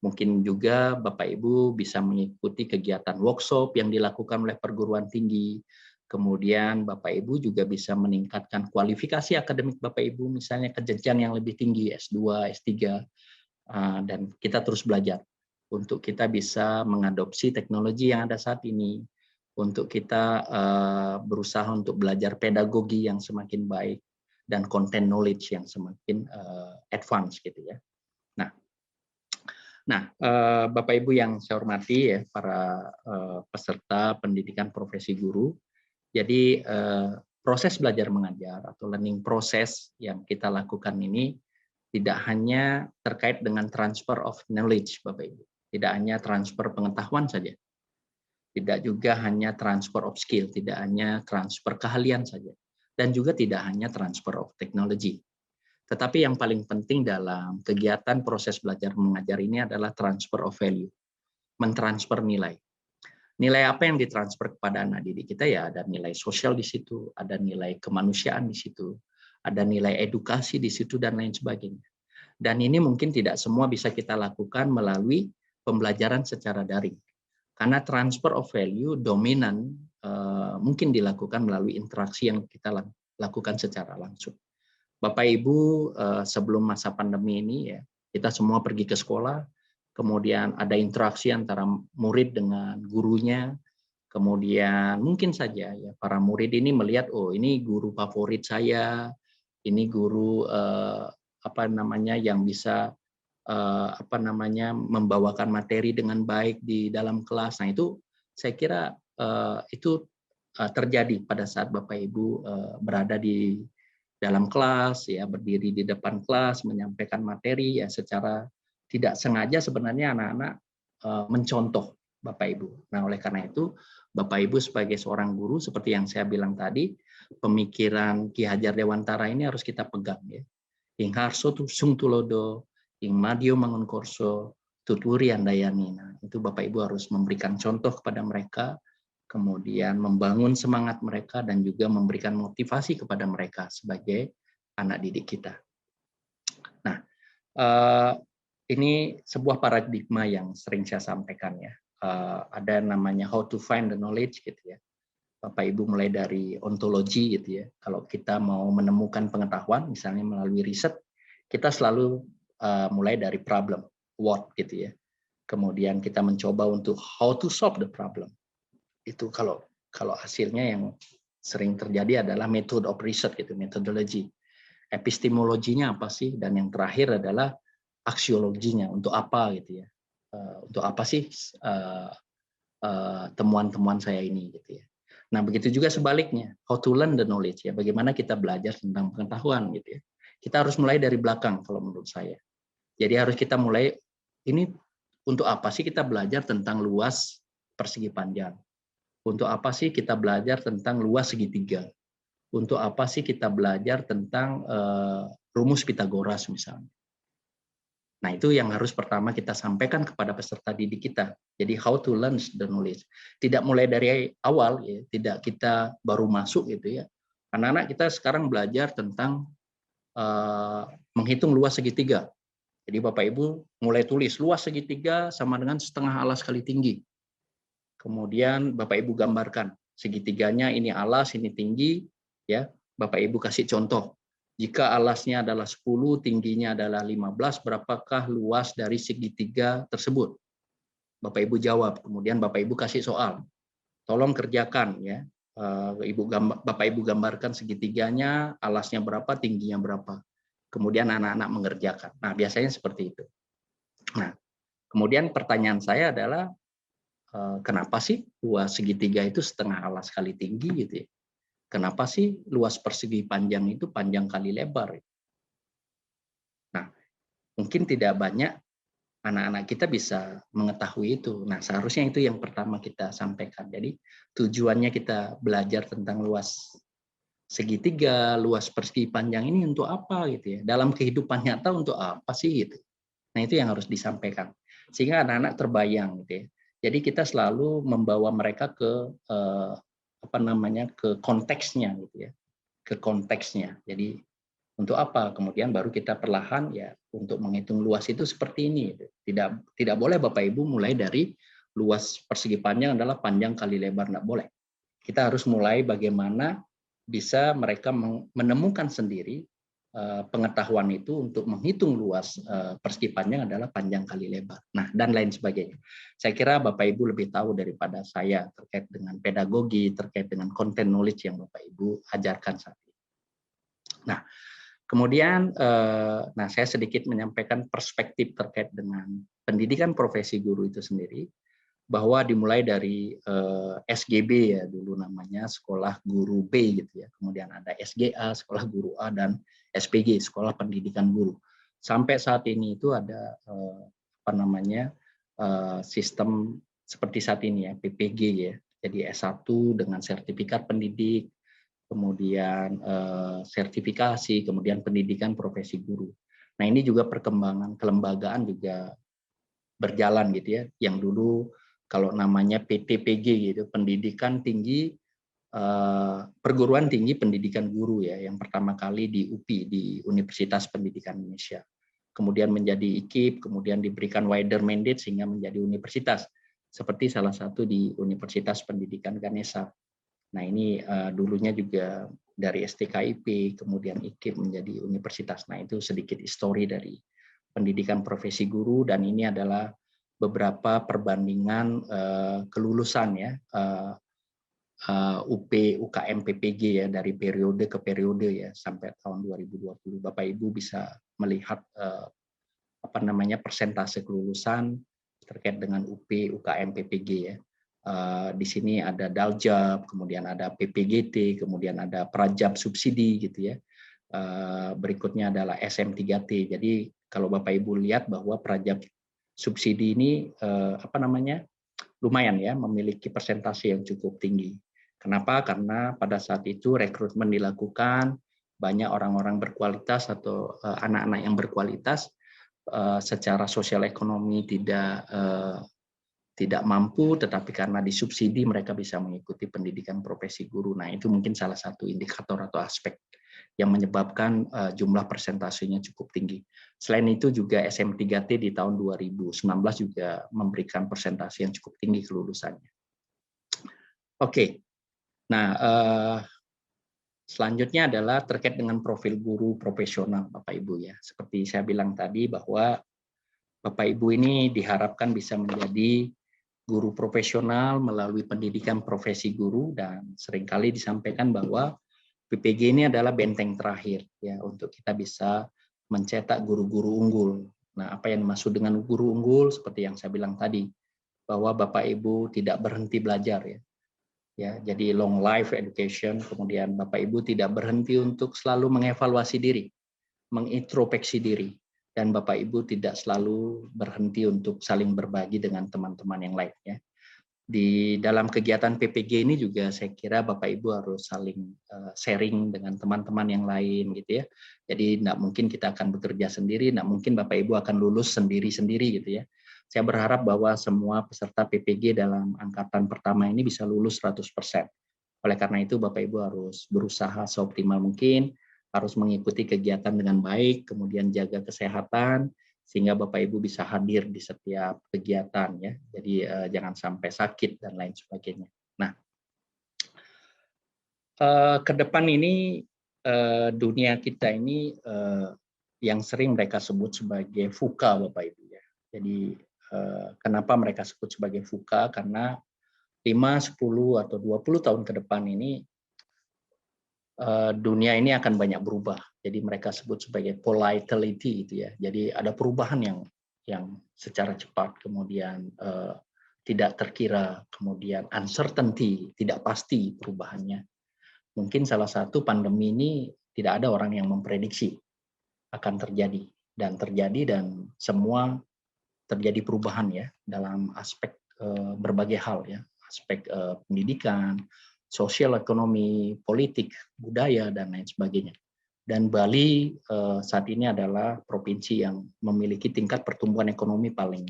Mungkin juga Bapak Ibu bisa mengikuti kegiatan workshop yang dilakukan oleh perguruan tinggi. Kemudian Bapak Ibu juga bisa meningkatkan kualifikasi akademik Bapak Ibu, misalnya ke jenjang yang lebih tinggi, S2, S3, dan kita terus belajar untuk kita bisa mengadopsi teknologi yang ada saat ini, untuk kita berusaha untuk belajar pedagogi yang semakin baik, dan content knowledge yang semakin advance gitu ya. Nah, Bapak Ibu yang saya hormati ya, para peserta pendidikan profesi guru, jadi proses belajar mengajar atau learning process yang kita lakukan ini tidak hanya terkait dengan transfer of knowledge, Bapak Ibu. Tidak hanya transfer pengetahuan saja. Tidak juga hanya transfer of skill, tidak hanya transfer keahlian saja. Dan juga tidak hanya transfer of technology. Tetapi yang paling penting dalam kegiatan proses belajar mengajar ini adalah transfer of value. Mentransfer nilai. Nilai apa yang ditransfer kepada anak didik kita ya, ada nilai sosial di situ, ada nilai kemanusiaan di situ, ada nilai edukasi di situ dan lain sebagainya. Dan ini mungkin tidak semua bisa kita lakukan melalui pembelajaran secara daring. Karena transfer of value dominan mungkin dilakukan melalui interaksi yang kita lakukan secara langsung. Bapak Ibu, sebelum masa pandemi ini ya, kita semua pergi ke sekolah, kemudian ada interaksi antara murid dengan gurunya, kemudian mungkin saja ya para murid ini melihat, oh ini guru favorit saya, ini guru yang bisa membawakan materi dengan baik di dalam kelas. Nah itu saya kira itu terjadi pada saat Bapak Ibu berada di dalam kelas, ya berdiri di depan kelas menyampaikan materi, ya secara tidak sengaja sebenarnya anak-anak mencontoh Bapak Ibu. Nah oleh karena itu Bapak Ibu sebagai seorang guru seperti yang saya bilang tadi, pemikiran Ki Hajar Dewantara ini harus kita pegang ya. Ing harso tu sung tulodo, ing madio mangun korso, tuturi andayani. Nah, itu Bapak Ibu harus memberikan contoh kepada mereka, kemudian membangun semangat mereka dan juga memberikan motivasi kepada mereka sebagai anak didik kita. Nah, ini sebuah paradigma yang sering saya sampaikan ya. Ada namanya how to find the knowledge gitu ya. Bapak Ibu mulai dari ontologi gitu ya. Kalau kita mau menemukan pengetahuan misalnya melalui riset, kita selalu mulai dari problem, what gitu ya. Kemudian kita mencoba untuk how to solve the problem. Itu kalau hasilnya yang sering terjadi adalah method of research gitu, metodologi. Epistemologinya apa sih? Dan yang terakhir adalah aksiologinya, untuk apa gitu ya. Untuk apa sih temuan-temuan saya ini gitu ya. Nah, begitu juga sebaliknya, how to learn the knowledge ya, bagaimana kita belajar tentang pengetahuan gitu ya. Kita harus mulai dari belakang kalau menurut saya. Jadi harus kita mulai ini untuk apa sih kita belajar tentang luas persegi panjang? Untuk apa sih kita belajar tentang luas segitiga? Untuk apa sih kita belajar tentang rumus Pitagoras misalnya? Nah, itu yang harus pertama kita sampaikan kepada peserta didik kita. Jadi how to learn the knowledge. Tidak mulai dari awal, ya, tidak kita baru masuk gitu ya. Anak-anak kita sekarang belajar tentang menghitung luas segitiga. Jadi Bapak Ibu mulai tulis luas segitiga sama dengan setengah alas kali tinggi. Kemudian Bapak Ibu gambarkan segitiganya ini alas, ini tinggi, ya. Bapak Ibu kasih contoh. Jika alasnya adalah 10, tingginya adalah 15, berapakah luas dari segitiga tersebut? Bapak Ibu jawab, kemudian Bapak Ibu kasih soal. Tolong kerjakan ya. Bapak Ibu gambarkan segitiganya, alasnya berapa, tingginya berapa. Kemudian anak-anak mengerjakan. Nah, biasanya seperti itu. Nah, kemudian pertanyaan saya adalah kenapa sih luas segitiga itu setengah alas kali tinggi gitu ya? Kenapa sih luas persegi panjang itu panjang kali lebar? Nah, mungkin tidak banyak anak-anak kita bisa mengetahui itu. Nah, seharusnya itu yang pertama kita sampaikan. Jadi, tujuannya kita belajar tentang luas segitiga, luas persegi panjang ini untuk apa gitu ya? Dalam kehidupan nyata untuk apa sih gitu? Nah, itu yang harus disampaikan. Sehingga anak-anak terbayang gitu ya. Jadi kita selalu membawa mereka ke ke konteksnya gitu ya. Ke konteksnya. Jadi untuk apa? Kemudian baru kita perlahan ya untuk menghitung luas itu seperti ini. Tidak boleh Bapak Ibu mulai dari luas persegi panjang adalah panjang kali lebar, enggak boleh. Kita harus mulai bagaimana bisa mereka menemukan sendiri pengetahuan itu untuk menghitung luas persegi panjang adalah panjang kali lebar. Nah, dan lain sebagainya. Saya kira Bapak Ibu lebih tahu daripada saya terkait dengan pedagogi, terkait dengan content knowledge yang Bapak Ibu ajarkan saat ini. Nah, kemudian saya sedikit menyampaikan perspektif terkait dengan pendidikan profesi guru itu sendiri, bahwa dimulai dari SGB ya dulu namanya Sekolah Guru B gitu ya. Kemudian ada SGA Sekolah Guru A dan SPG Sekolah Pendidikan Guru. Sampai saat ini itu ada sistem seperti saat ini ya, PPG ya. Jadi S1 dengan sertifikat pendidik, kemudian sertifikasi, kemudian pendidikan profesi guru. Nah, ini juga perkembangan kelembagaan juga berjalan gitu ya. Yang dulu kalau namanya PTPG gitu, pendidikan tinggi perguruan tinggi pendidikan guru ya, yang pertama kali di UPI, di Universitas Pendidikan Indonesia. Kemudian menjadi IKIP, kemudian diberikan wider mandate sehingga menjadi universitas, seperti salah satu di Universitas Pendidikan Ganesha. Nah ini dulunya juga dari STKIP, kemudian IKIP menjadi universitas. Nah itu sedikit histori dari pendidikan profesi guru, dan ini adalah beberapa perbandingan kelulusan ya, UP, UKM, PPG ya, dari periode ke periode ya sampai tahun 2020. Bapak Ibu bisa melihat persentase kelulusan terkait dengan UP, UKM, PPG ya. Di sini ada Daljab, kemudian ada PPGT, kemudian ada Prajab subsidi gitu ya. Berikutnya adalah SM3T. Jadi kalau Bapak Ibu lihat bahwa Prajab subsidi ini lumayan ya, memiliki persentase yang cukup tinggi. Kenapa? Karena pada saat itu rekrutmen dilakukan, banyak orang-orang berkualitas atau anak-anak yang berkualitas secara sosial ekonomi tidak mampu, tetapi karena disubsidi mereka bisa mengikuti pendidikan profesi guru. Nah itu mungkin salah satu indikator atau aspek yang menyebabkan jumlah persentasenya cukup tinggi. Selain itu juga SM3T di tahun 2019 juga memberikan persentase yang cukup tinggi kelulusannya. Oke, nah selanjutnya adalah terkait dengan profil guru profesional Bapak Ibu ya. Seperti saya bilang tadi bahwa Bapak Ibu ini diharapkan bisa menjadi guru profesional melalui pendidikan profesi guru, dan seringkali disampaikan bahwa PPG ini adalah benteng terakhir ya untuk kita bisa mencetak guru-guru unggul. Nah, apa yang dimaksud dengan guru unggul seperti yang saya bilang tadi, bahwa Bapak Ibu tidak berhenti belajar ya. Ya, jadi long life education, kemudian Bapak Ibu tidak berhenti untuk selalu mengevaluasi diri, mengintrospeksi diri, dan Bapak Ibu tidak selalu berhenti untuk saling berbagi dengan teman-teman yang lain ya. Di dalam kegiatan PPG ini juga saya kira Bapak Ibu harus saling sharing dengan teman-teman yang lain gitu ya. Jadi tidak mungkin kita akan bekerja sendiri, tidak mungkin Bapak Ibu akan lulus sendiri-sendiri gitu ya. Saya berharap bahwa semua peserta PPG dalam angkatan pertama ini bisa lulus 100%. Oleh karena itu Bapak Ibu harus berusaha seoptimal mungkin, harus mengikuti kegiatan dengan baik, kemudian jaga kesehatan, sehingga Bapak Ibu bisa hadir di setiap kegiatan ya. Jadi jangan sampai sakit dan lain sebagainya. Nah, ke depan ini dunia kita ini yang sering mereka sebut sebagai VUCA Bapak Ibu ya. Jadi kenapa mereka sebut sebagai VUCA? Karena 5, 10 atau 20 tahun ke depan ini dunia ini akan banyak berubah. Jadi mereka sebut sebagai volatility gitu ya. Jadi ada perubahan yang secara cepat, kemudian tidak terkira, kemudian uncertainty, tidak pasti perubahannya. Mungkin salah satu pandemi ini tidak ada orang yang memprediksi akan terjadi dan semua terjadi perubahan ya dalam aspek berbagai hal ya, aspek pendidikan, sosial ekonomi, politik, budaya, dan lain sebagainya. Dan Bali saat ini adalah provinsi yang memiliki tingkat pertumbuhan ekonomi paling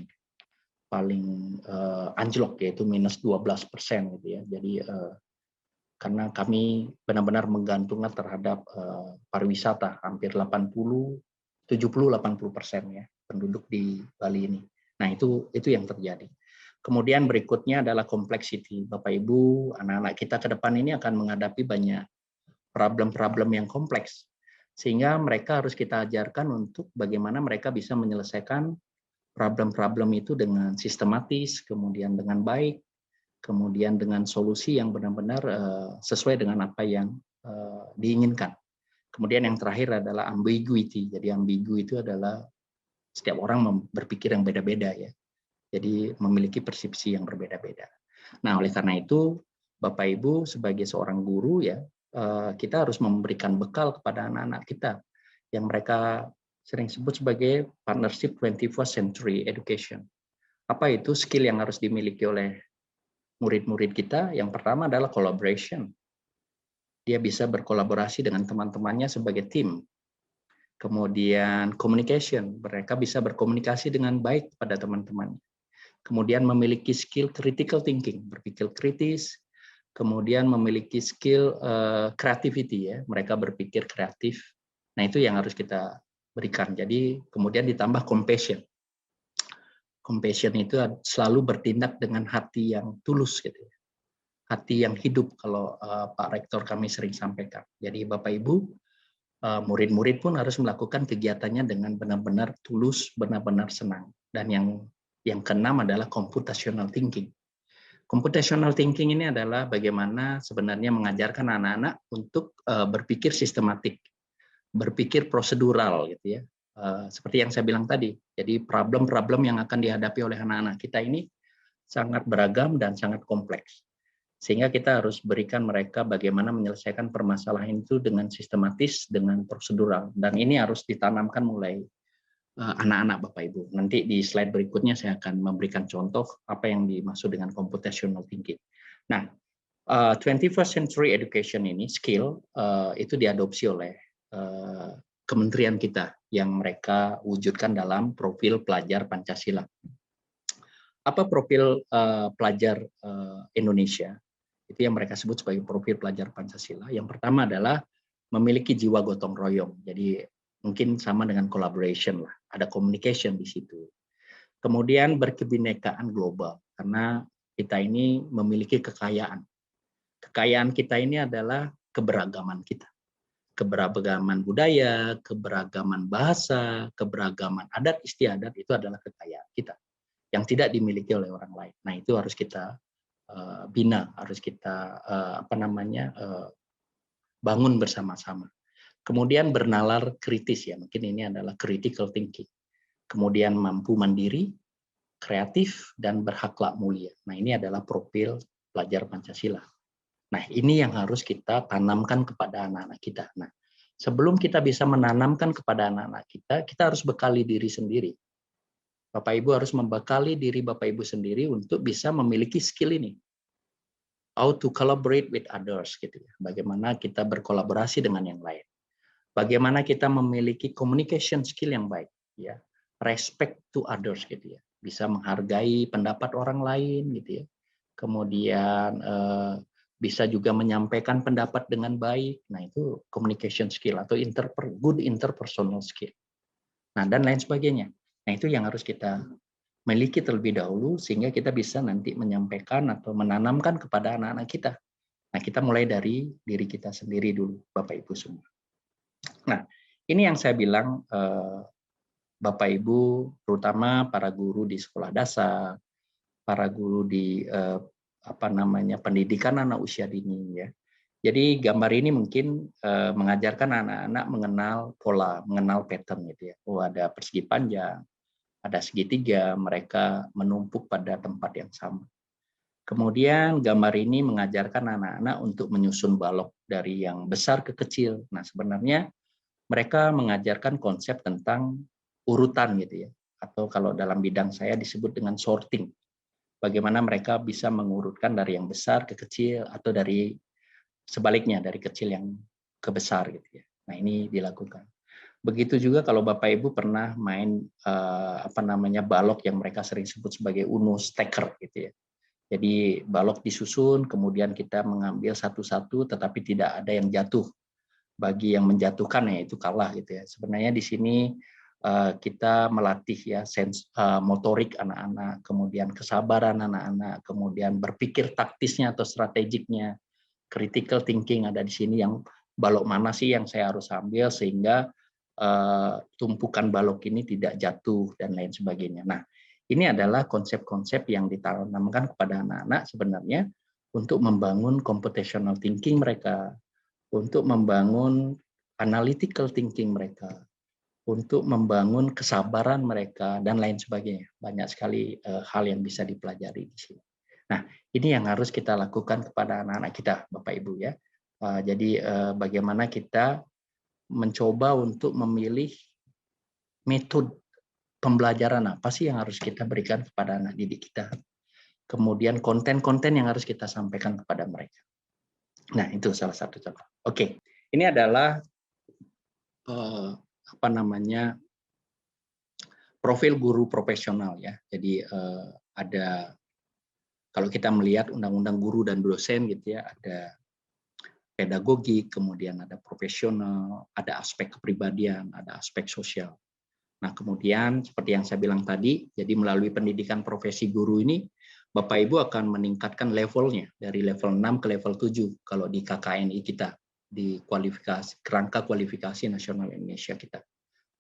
anjlok, yaitu minus 12% gitu ya. Jadi karena kami benar-benar menggantungkan terhadap pariwisata, hampir 70-80% ya penduduk di Bali ini. Nah itu yang terjadi. Kemudian berikutnya adalah complexity. Bapak Ibu, anak-anak kita ke depan ini akan menghadapi banyak problem-problem yang kompleks. Sehingga mereka harus kita ajarkan untuk bagaimana mereka bisa menyelesaikan problem-problem itu dengan sistematis, kemudian dengan baik, kemudian dengan solusi yang benar-benar sesuai dengan apa yang diinginkan. Kemudian yang terakhir adalah ambiguity. Jadi ambigu itu adalah setiap orang berpikir yang beda-beda ya. Jadi memiliki persepsi yang berbeda-beda. Nah, oleh karena itu, Bapak Ibu sebagai seorang guru ya, kita harus memberikan bekal kepada anak-anak kita yang mereka sering sebut sebagai partnership 21st century education. Apa itu skill yang harus dimiliki oleh murid-murid kita? Yang pertama adalah collaboration. Dia bisa berkolaborasi dengan teman-temannya sebagai tim. Kemudian communication, mereka bisa berkomunikasi dengan baik pada teman-teman. Kemudian memiliki skill critical thinking, berpikir kritis, kemudian memiliki skill creativity ya, mereka berpikir kreatif. Nah, itu yang harus kita berikan. Jadi kemudian ditambah compassion. Compassion itu selalu bertindak dengan hati yang tulus gitu ya. Hati yang hidup kalau Pak Rektor kami sering sampaikan. Jadi Bapak Ibu, murid-murid pun harus melakukan kegiatannya dengan benar-benar tulus, benar-benar senang. Dan yang keenam adalah computational thinking. Computational thinking ini adalah bagaimana sebenarnya mengajarkan anak-anak untuk berpikir sistematik, berpikir prosedural gitu ya. Seperti yang saya bilang tadi. Jadi problem-problem yang akan dihadapi oleh anak-anak kita ini sangat beragam dan sangat kompleks. Sehingga kita harus berikan mereka bagaimana menyelesaikan permasalahan itu dengan sistematis, dengan prosedural. Dan ini harus ditanamkan mulai anak-anak Bapak Ibu. Nanti di slide berikutnya saya akan memberikan contoh apa yang dimaksud dengan computational thinking. Nah, 21st century education ini, skill, itu diadopsi oleh kementerian kita yang mereka wujudkan dalam profil pelajar Pancasila. Apa profil pelajar Indonesia? Itu yang mereka sebut sebagai profil pelajar Pancasila. Yang pertama adalah memiliki jiwa gotong royong. Jadi mungkin sama dengan collaboration lah, ada communication di situ. Kemudian berkebinekaan global, karena kita ini memiliki kekayaan. Kekayaan kita ini adalah keberagaman kita. Keberagaman budaya, keberagaman bahasa, keberagaman adat istiadat itu adalah kekayaan kita yang tidak dimiliki oleh orang lain. Nah, itu harus kita bina, harus kita bangun bersama-sama. Kemudian bernalar kritis ya, mungkin ini adalah critical thinking. Kemudian mampu mandiri, kreatif, dan berakhlak mulia. Nah, ini adalah profil pelajar Pancasila. Nah, ini yang harus kita tanamkan kepada anak-anak kita. Nah, sebelum kita bisa menanamkan kepada anak-anak kita, kita harus bekali diri sendiri. Bapak Ibu harus membekali diri Bapak Ibu sendiri untuk bisa memiliki skill ini. How to collaborate with others gitu ya. Bagaimana kita berkolaborasi dengan yang lain. Bagaimana kita memiliki communication skill yang baik ya. Respect to others gitu ya. Bisa menghargai pendapat orang lain gitu ya. Kemudian bisa juga menyampaikan pendapat dengan baik. Nah, itu communication skill atau good interpersonal skill. Nah, dan lain sebagainya. Nah, itu yang harus kita miliki terlebih dahulu sehingga kita bisa nanti menyampaikan atau menanamkan kepada anak-anak kita. Nah, kita mulai dari diri kita sendiri dulu, Bapak Ibu semua. Nah, ini yang saya bilang Bapak Ibu, terutama para guru di sekolah dasar, para guru di pendidikan anak usia dini ya. Jadi gambar ini mungkin mengajarkan anak-anak mengenal pola, mengenal pattern gitu ya. Oh, ada persegi panjang, ada segitiga, mereka menumpuk pada tempat yang sama. Kemudian gambar ini mengajarkan anak-anak untuk menyusun balok dari yang besar ke kecil. Nah, sebenarnya mereka mengajarkan konsep tentang urutan gitu ya. Atau kalau dalam bidang saya disebut dengan sorting. Bagaimana mereka bisa mengurutkan dari yang besar ke kecil atau dari sebaliknya dari kecil yang ke besar gitu ya. Nah, ini dilakukan. Begitu juga kalau Bapak Ibu pernah main balok yang mereka sering sebut sebagai Uno stacker gitu ya. Jadi balok disusun, kemudian kita mengambil satu-satu, tetapi tidak ada yang jatuh. Bagi yang menjatuhkan ya itu kalah gitu ya. Sebenarnya di sini kita melatih ya motorik anak-anak, kemudian kesabaran anak-anak, kemudian berpikir taktisnya atau strategiknya, critical thinking ada di sini yang balok mana sih yang saya harus ambil sehingga tumpukan balok ini tidak jatuh dan lain sebagainya. Nah, ini adalah konsep-konsep yang ditanamkan kepada anak-anak sebenarnya untuk membangun computational thinking mereka, untuk membangun analytical thinking mereka, untuk membangun kesabaran mereka, dan lain sebagainya. Banyak sekali hal yang bisa dipelajari di sini. Nah, ini yang harus kita lakukan kepada anak-anak kita, Bapak Ibu ya. Jadi bagaimana kita mencoba untuk memilih metode pembelajaran apa sih yang harus kita berikan kepada anak didik kita. Kemudian konten-konten yang harus kita sampaikan kepada mereka. Nah, itu salah satu contoh. Oke, ini adalah profil guru profesional ya. Jadi ada Kalau kita melihat undang-undang guru dan dosen gitu ya, ada pedagogi, kemudian ada profesional, ada aspek kepribadian, ada aspek sosial. Nah, kemudian seperti yang saya bilang tadi, jadi melalui pendidikan profesi guru ini, Bapak Ibu akan meningkatkan levelnya dari level 6 ke level 7 kalau di KKNI kita, di kualifikasi kerangka kualifikasi nasional Indonesia kita.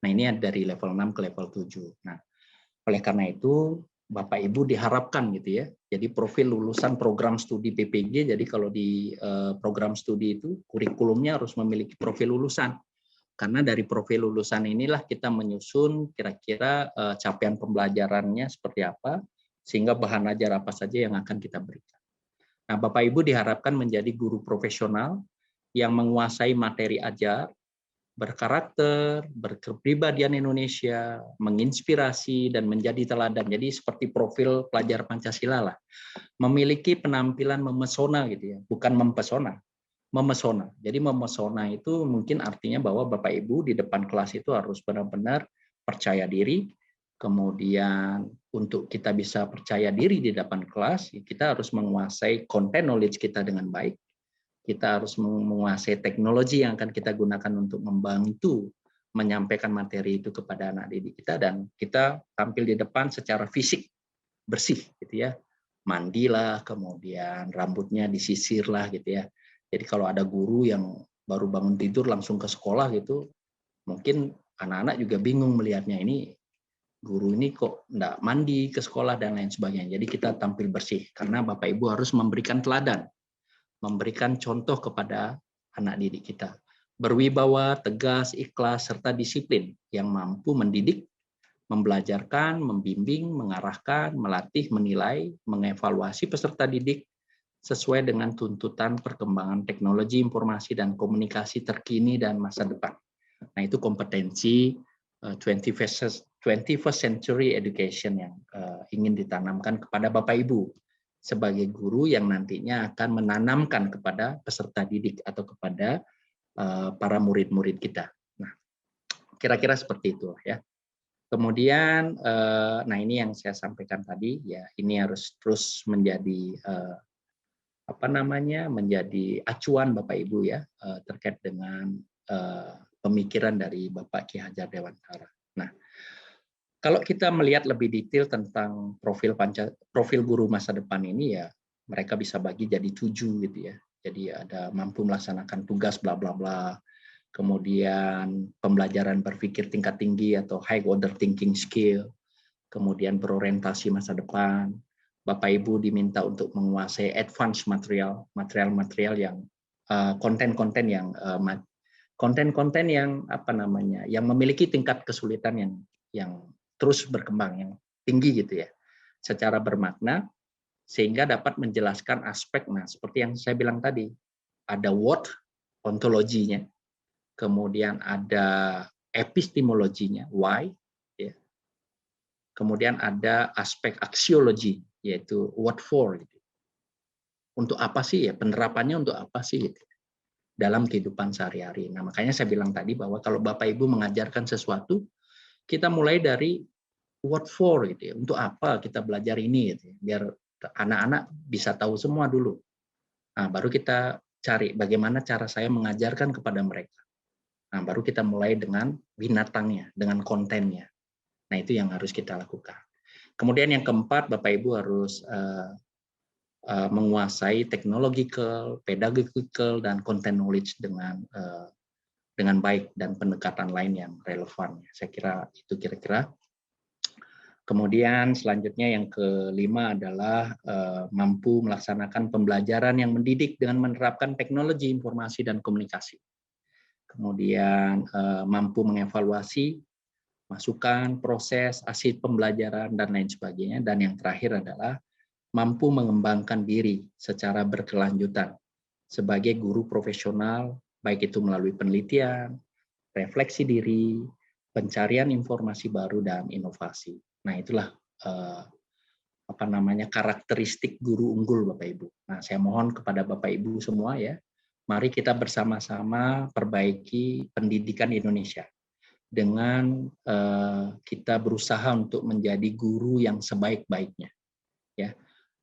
Nah, ini dari level 6 ke level 7. Nah, oleh karena itu Bapak Ibu diharapkan gitu ya. Jadi profil lulusan program studi PPG, jadi kalau di program studi itu kurikulumnya harus memiliki profil lulusan. Karena dari profil lulusan inilah kita menyusun kira-kira capaian pembelajarannya seperti apa, sehingga bahan ajar apa saja yang akan kita berikan. Nah, Bapak Ibu diharapkan menjadi guru profesional yang menguasai materi ajar, berkarakter, berkepribadian Indonesia, menginspirasi dan menjadi teladan. Jadi seperti profil pelajar Pancasila lah. Memiliki penampilan memesona gitu ya, bukan mempesona, memesona. Jadi memesona itu mungkin artinya bahwa Bapak Ibu di depan kelas itu harus benar-benar percaya diri. Kemudian untuk kita bisa percaya diri di depan kelas, kita harus menguasai content knowledge kita dengan baik. Kita harus menguasai teknologi yang akan kita gunakan untuk membantu menyampaikan materi itu kepada anak didik kita, dan kita tampil di depan secara fisik bersih gitu ya. Mandilah, kemudian rambutnya disisir lah gitu ya. Jadi kalau ada guru yang baru bangun tidur langsung ke sekolah gitu, mungkin anak-anak juga bingung melihatnya, ini guru ini kok enggak mandi ke sekolah dan lain sebagainya. Jadi kita tampil bersih karena Bapak Ibu harus memberikan teladan, memberikan contoh kepada anak didik kita. Berwibawa, tegas, ikhlas, serta disiplin yang mampu mendidik, membelajarkan, membimbing, mengarahkan, melatih, menilai, mengevaluasi peserta didik sesuai dengan tuntutan perkembangan teknologi informasi dan komunikasi terkini dan masa depan. Nah, itu kompetensi 21st century education yang ingin ditanamkan kepada Bapak Ibu sebagai guru yang nantinya akan menanamkan kepada peserta didik atau kepada para murid-murid kita. Nah, kira-kira seperti itu ya. Kemudian, nah ini yang saya sampaikan tadi ya, ini harus terus menjadi menjadi acuan Bapak Ibu ya terkait dengan pemikiran dari Bapak Ki Hajar Dewantara. Nah, kalau kita melihat lebih detail tentang profil guru masa depan ini ya, mereka bisa bagi jadi 7 gitu ya. Jadi ada mampu melaksanakan tugas bla bla bla, kemudian pembelajaran berpikir tingkat tinggi atau high order thinking skill, kemudian berorientasi masa depan. Bapak Ibu diminta untuk menguasai advance material yang konten-konten yang yang memiliki tingkat kesulitan yang terus berkembang, yang tinggi gitu ya, secara bermakna, sehingga dapat menjelaskan aspek, nah seperti yang saya bilang tadi, ada what, ontologinya, kemudian ada epistemologinya, why, ya. Kemudian ada aspek aksiologi, yaitu what for, gitu. Untuk apa sih ya, penerapannya untuk apa sih gitu, dalam kehidupan sehari-hari. Nah, makanya saya bilang tadi bahwa kalau Bapak Ibu mengajarkan sesuatu, kita mulai dari what for gitu ya, untuk apa kita belajar ini gitu ya, biar anak-anak bisa tahu semua dulu. Nah, baru kita cari bagaimana cara saya mengajarkan kepada mereka. Nah, baru kita mulai dengan binatangnya, dengan kontennya. Nah, itu yang harus kita lakukan. Kemudian yang keempat, Bapak Ibu harus menguasai technological, pedagogical, dan content knowledge dengan baik dan pendekatan lain yang relevan. Saya kira itu kira-kira. Kemudian selanjutnya yang kelima adalah mampu melaksanakan pembelajaran yang mendidik dengan menerapkan teknologi informasi dan komunikasi. Kemudian mampu mengevaluasi masukan, proses, hasil pembelajaran, dan lain sebagainya. Dan yang terakhir adalah mampu mengembangkan diri secara berkelanjutan sebagai guru profesional, baik itu melalui penelitian, refleksi diri, pencarian informasi baru, dan inovasi. Nah, itulah karakteristik guru unggul Bapak Ibu. Nah, saya mohon kepada Bapak Ibu semua ya, mari kita bersama-sama perbaiki pendidikan Indonesia dengan kita berusaha untuk menjadi guru yang sebaik-baiknya. Ya,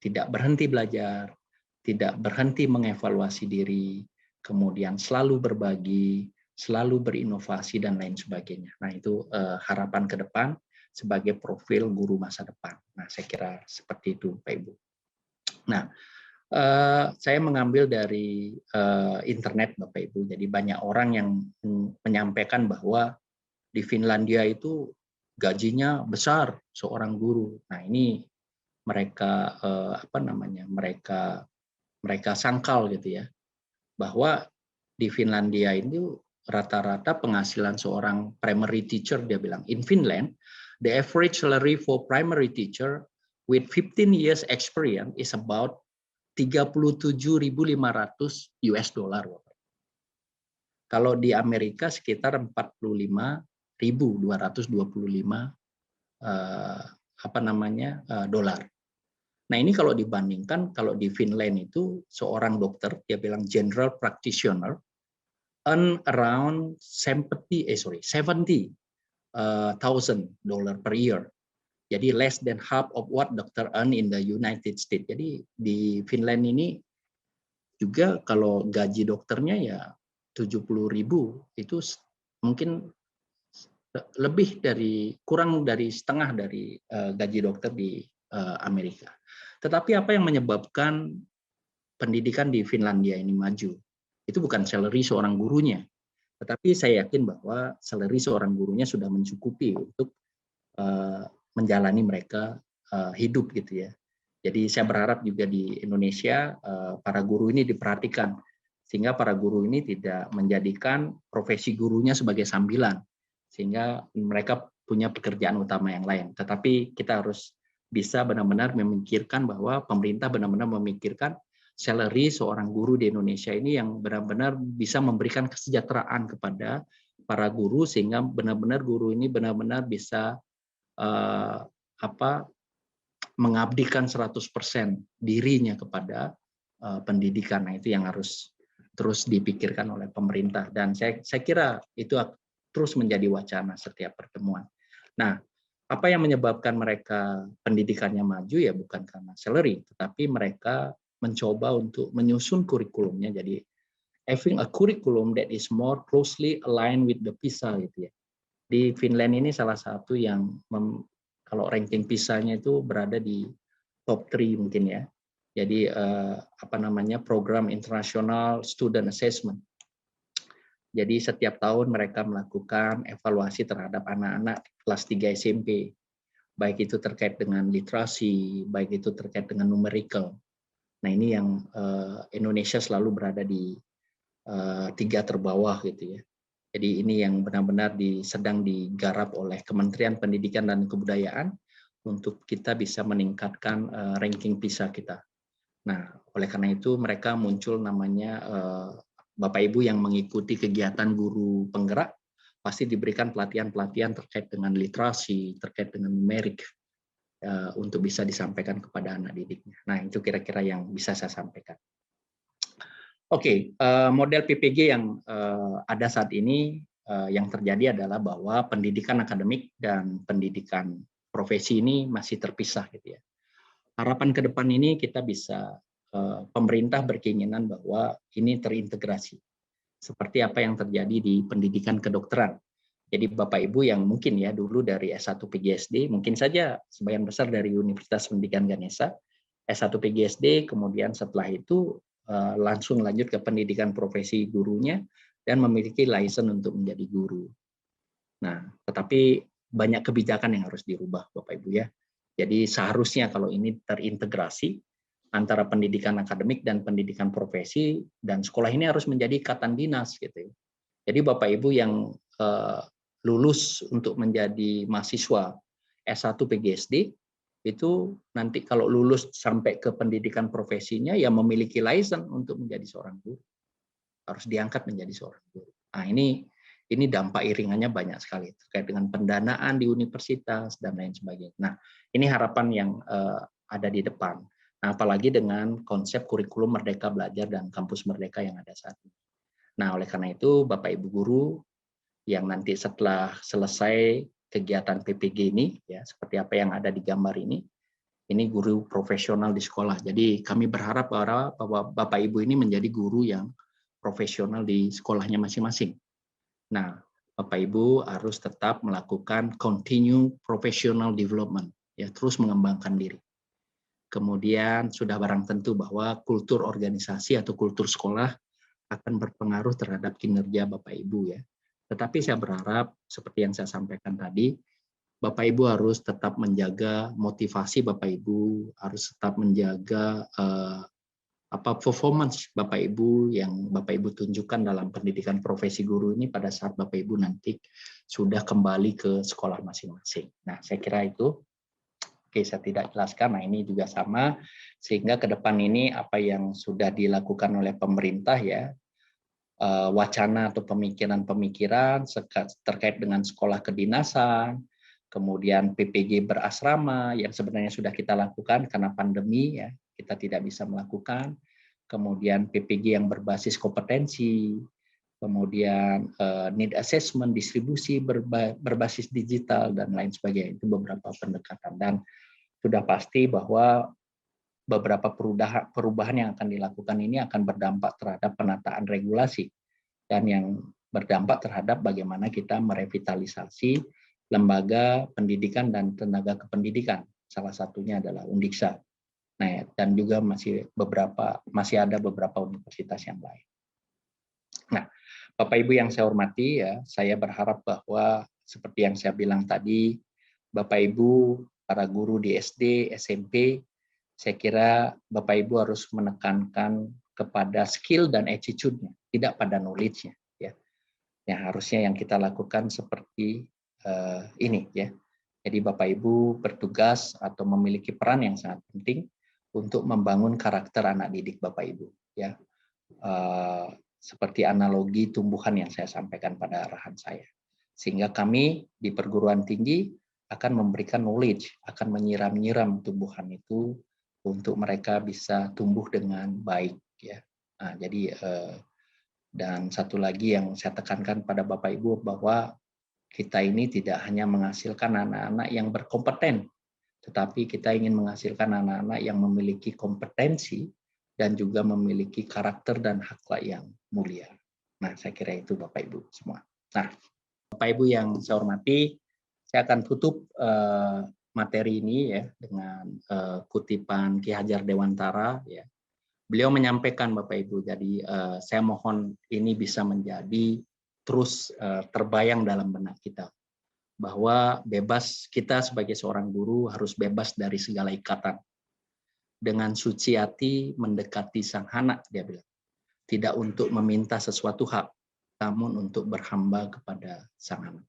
tidak berhenti belajar, tidak berhenti mengevaluasi diri, kemudian selalu berbagi, selalu berinovasi, dan lain sebagainya. Nah, itu harapan ke depan sebagai profil guru masa depan. Nah, saya kira seperti itu, Pak Ibu. Nah, saya mengambil dari internet, Bapak Ibu. Jadi banyak orang yang menyampaikan bahwa di Finlandia itu gajinya besar seorang guru. Nah, ini mereka mereka sangkal gitu ya, bahwa di Finlandia ini rata-rata penghasilan seorang primary teacher, dia bilang in Finland the average salary for primary teacher with 15 years experience is about 37.500 US dollar. Kalau di Amerika sekitar 45.225 dolar. Nah, ini kalau dibandingkan, kalau di Finland itu seorang dokter, dia bilang general practitioner, earn around $70,000 per year. Jadi less than half of what dokter earn in the United States. Jadi di Finland ini juga kalau gaji dokternya ya 70.000, itu mungkin kurang dari setengah dari gaji dokter di Amerika. Tetapi apa yang menyebabkan pendidikan di Finlandia ini maju? Itu bukan salary seorang gurunya, tetapi saya yakin bahwa salary seorang gurunya sudah mencukupi untuk menjalani mereka hidup gitu ya. Jadi saya berharap juga di Indonesia para guru ini diperhatikan, sehingga para guru ini tidak menjadikan profesi gurunya sebagai sambilan, sehingga mereka punya pekerjaan utama yang lain. Tetapi kita harus bisa benar-benar memikirkan bahwa pemerintah benar-benar memikirkan salary seorang guru di Indonesia ini yang benar-benar bisa memberikan kesejahteraan kepada para guru, sehingga benar-benar guru ini benar-benar bisa mengabdikan 100% dirinya kepada pendidikan. Nah, itu yang harus terus dipikirkan oleh pemerintah, dan saya kira itu terus menjadi wacana setiap pertemuan. Nah, apa yang menyebabkan mereka pendidikannya maju ya bukan karena salary, tetapi mereka mencoba untuk menyusun kurikulumnya, jadi having a curriculum that is more closely aligned with the PISA gitu ya. Di Finland ini salah satu yang kalau ranking PISA-nya itu berada di top 3 mungkin ya. Jadi program internasional student assessment. Jadi setiap tahun mereka melakukan evaluasi terhadap anak-anak kelas 3 SMP. Baik itu terkait dengan literasi, baik itu terkait dengan numerical. Nah, ini yang Indonesia selalu berada di 3 terbawah gitu ya. Jadi ini yang benar-benar sedang digarap oleh Kementerian Pendidikan dan Kebudayaan untuk kita bisa meningkatkan ranking PISA kita. Nah, oleh karena itu mereka muncul namanya Bapak Ibu yang mengikuti kegiatan guru penggerak pasti diberikan pelatihan-pelatihan terkait dengan literasi, terkait dengan numerik untuk bisa disampaikan kepada anak didiknya. Nah, itu kira-kira yang bisa saya sampaikan. Oke, model PPG yang ada saat ini yang terjadi adalah bahwa pendidikan akademik dan pendidikan profesi ini masih terpisah gitu ya. Harapan ke depan ini kita bisa pemerintah berkeinginan bahwa ini terintegrasi. Seperti apa yang terjadi di pendidikan kedokteran. Jadi Bapak Ibu yang mungkin ya dulu dari S1 PGSD, mungkin saja sebagian besar dari Universitas Pendidikan Ganesha, S1 PGSD, kemudian setelah itu langsung lanjut ke pendidikan profesi gurunya dan memiliki license untuk menjadi guru. Nah, tetapi banyak kebijakan yang harus dirubah Bapak Ibu ya. Jadi seharusnya kalau ini terintegrasi antara pendidikan akademik dan pendidikan profesi, dan sekolah ini harus menjadi ikatan dinas gitu. Jadi Bapak Ibu yang lulus untuk menjadi mahasiswa S1 PGSD itu nanti kalau lulus sampai ke pendidikan profesinya ya memiliki license untuk menjadi seorang guru. Harus diangkat menjadi seorang guru. Nah, ini dampak iringannya banyak sekali terkait dengan pendanaan di universitas dan lain sebagainya. Nah, ini harapan yang ada di depan. Nah, apalagi dengan konsep kurikulum Merdeka Belajar dan Kampus Merdeka yang ada saat ini. Nah, oleh karena itu Bapak Ibu guru yang nanti setelah selesai kegiatan PPG ini ya seperti apa yang ada di gambar ini ini guru profesional di sekolah. Jadi kami berharap bahwa Bapak Ibu ini menjadi guru yang profesional di sekolahnya masing-masing. Nah, Bapak Ibu harus tetap melakukan continue professional development, ya, terus mengembangkan diri. Kemudian sudah barang tentu bahwa kultur organisasi atau kultur sekolah akan berpengaruh terhadap kinerja Bapak Ibu, ya. Tetapi saya berharap seperti yang saya sampaikan tadi, Bapak Ibu harus tetap menjaga motivasi Bapak Ibu, harus tetap menjaga performance Bapak Ibu yang Bapak Ibu tunjukkan dalam pendidikan profesi guru ini pada saat Bapak Ibu nanti sudah kembali ke sekolah masing-masing. Nah, saya kira itu. Oke, saya tidak jelaskan. Nah, ini juga sama, sehingga ke depan ini apa yang sudah dilakukan oleh pemerintah, ya, wacana atau pemikiran-pemikiran terkait dengan sekolah kedinasan, kemudian PPG berasrama yang sebenarnya sudah kita lakukan karena pandemi, ya, kita tidak bisa melakukan, kemudian PPG yang berbasis kompetensi, kemudian need assessment, distribusi berbasis digital, dan lain sebagainya. Itu beberapa pendekatan, dan sudah pasti bahwa beberapa perubahan yang akan dilakukan ini akan berdampak terhadap penataan regulasi dan yang berdampak terhadap bagaimana kita merevitalisasi lembaga pendidikan dan tenaga kependidikan. Salah satunya adalah Undiksa. Nah, dan juga masih ada beberapa universitas yang lain. Nah, Bapak Ibu yang saya hormati, ya, saya berharap bahwa seperti yang saya bilang tadi, Bapak Ibu, para guru di SD, SMP, saya kira Bapak Ibu harus menekankan kepada skill dan attitude-nya, tidak pada knowledge-nya, ya. Yang harusnya yang kita lakukan seperti ini, ya. Jadi Bapak Ibu bertugas atau memiliki peran yang sangat penting untuk membangun karakter anak didik Bapak Ibu, ya. Seperti analogi tumbuhan yang saya sampaikan pada arahan saya. Sehingga kami di perguruan tinggi akan memberikan knowledge, akan menyiram-nyiram tumbuhan itu untuk mereka bisa tumbuh dengan baik, ya. Nah, jadi dan satu lagi yang saya tekankan pada Bapak Ibu bahwa kita ini tidak hanya menghasilkan anak-anak yang berkompeten, tetapi kita ingin menghasilkan anak-anak yang memiliki kompetensi dan juga memiliki karakter dan akhlak yang mulia. Nah, saya kira itu Bapak Ibu semua. Nah, Bapak Ibu yang saya hormati, saya akan tutup materi ini, ya, dengan kutipan Ki Hajar Dewantara, ya. Beliau menyampaikan, Bapak Ibu, jadi saya mohon ini bisa menjadi terus terbayang dalam benak kita, bahwa kita sebagai seorang guru harus bebas dari segala ikatan. Dengan suci hati mendekati sang anak, dia bilang. Tidak untuk meminta sesuatu hak, namun untuk berhamba kepada sang anak.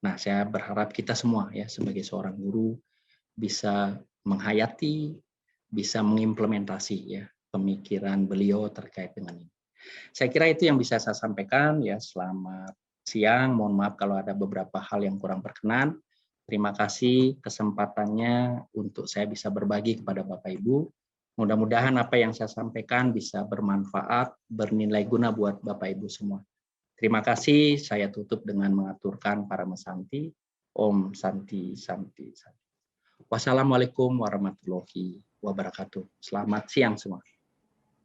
Nah, saya berharap kita semua, ya, sebagai seorang guru bisa menghayati, bisa mengimplementasi, ya, pemikiran beliau terkait dengan ini. Saya kira itu yang bisa saya sampaikan, ya. Selamat siang, mohon maaf kalau ada beberapa hal yang kurang berkenan. Terima kasih kesempatannya untuk saya bisa berbagi kepada Bapak Ibu. Mudah-mudahan apa yang saya sampaikan bisa bermanfaat, bernilai guna buat Bapak Ibu semua. Terima kasih, saya tutup dengan mengaturkan Paramesanti. Om Santi Santi Santi. Wassalamualaikum warahmatullahi wabarakatuh. Selamat siang semua.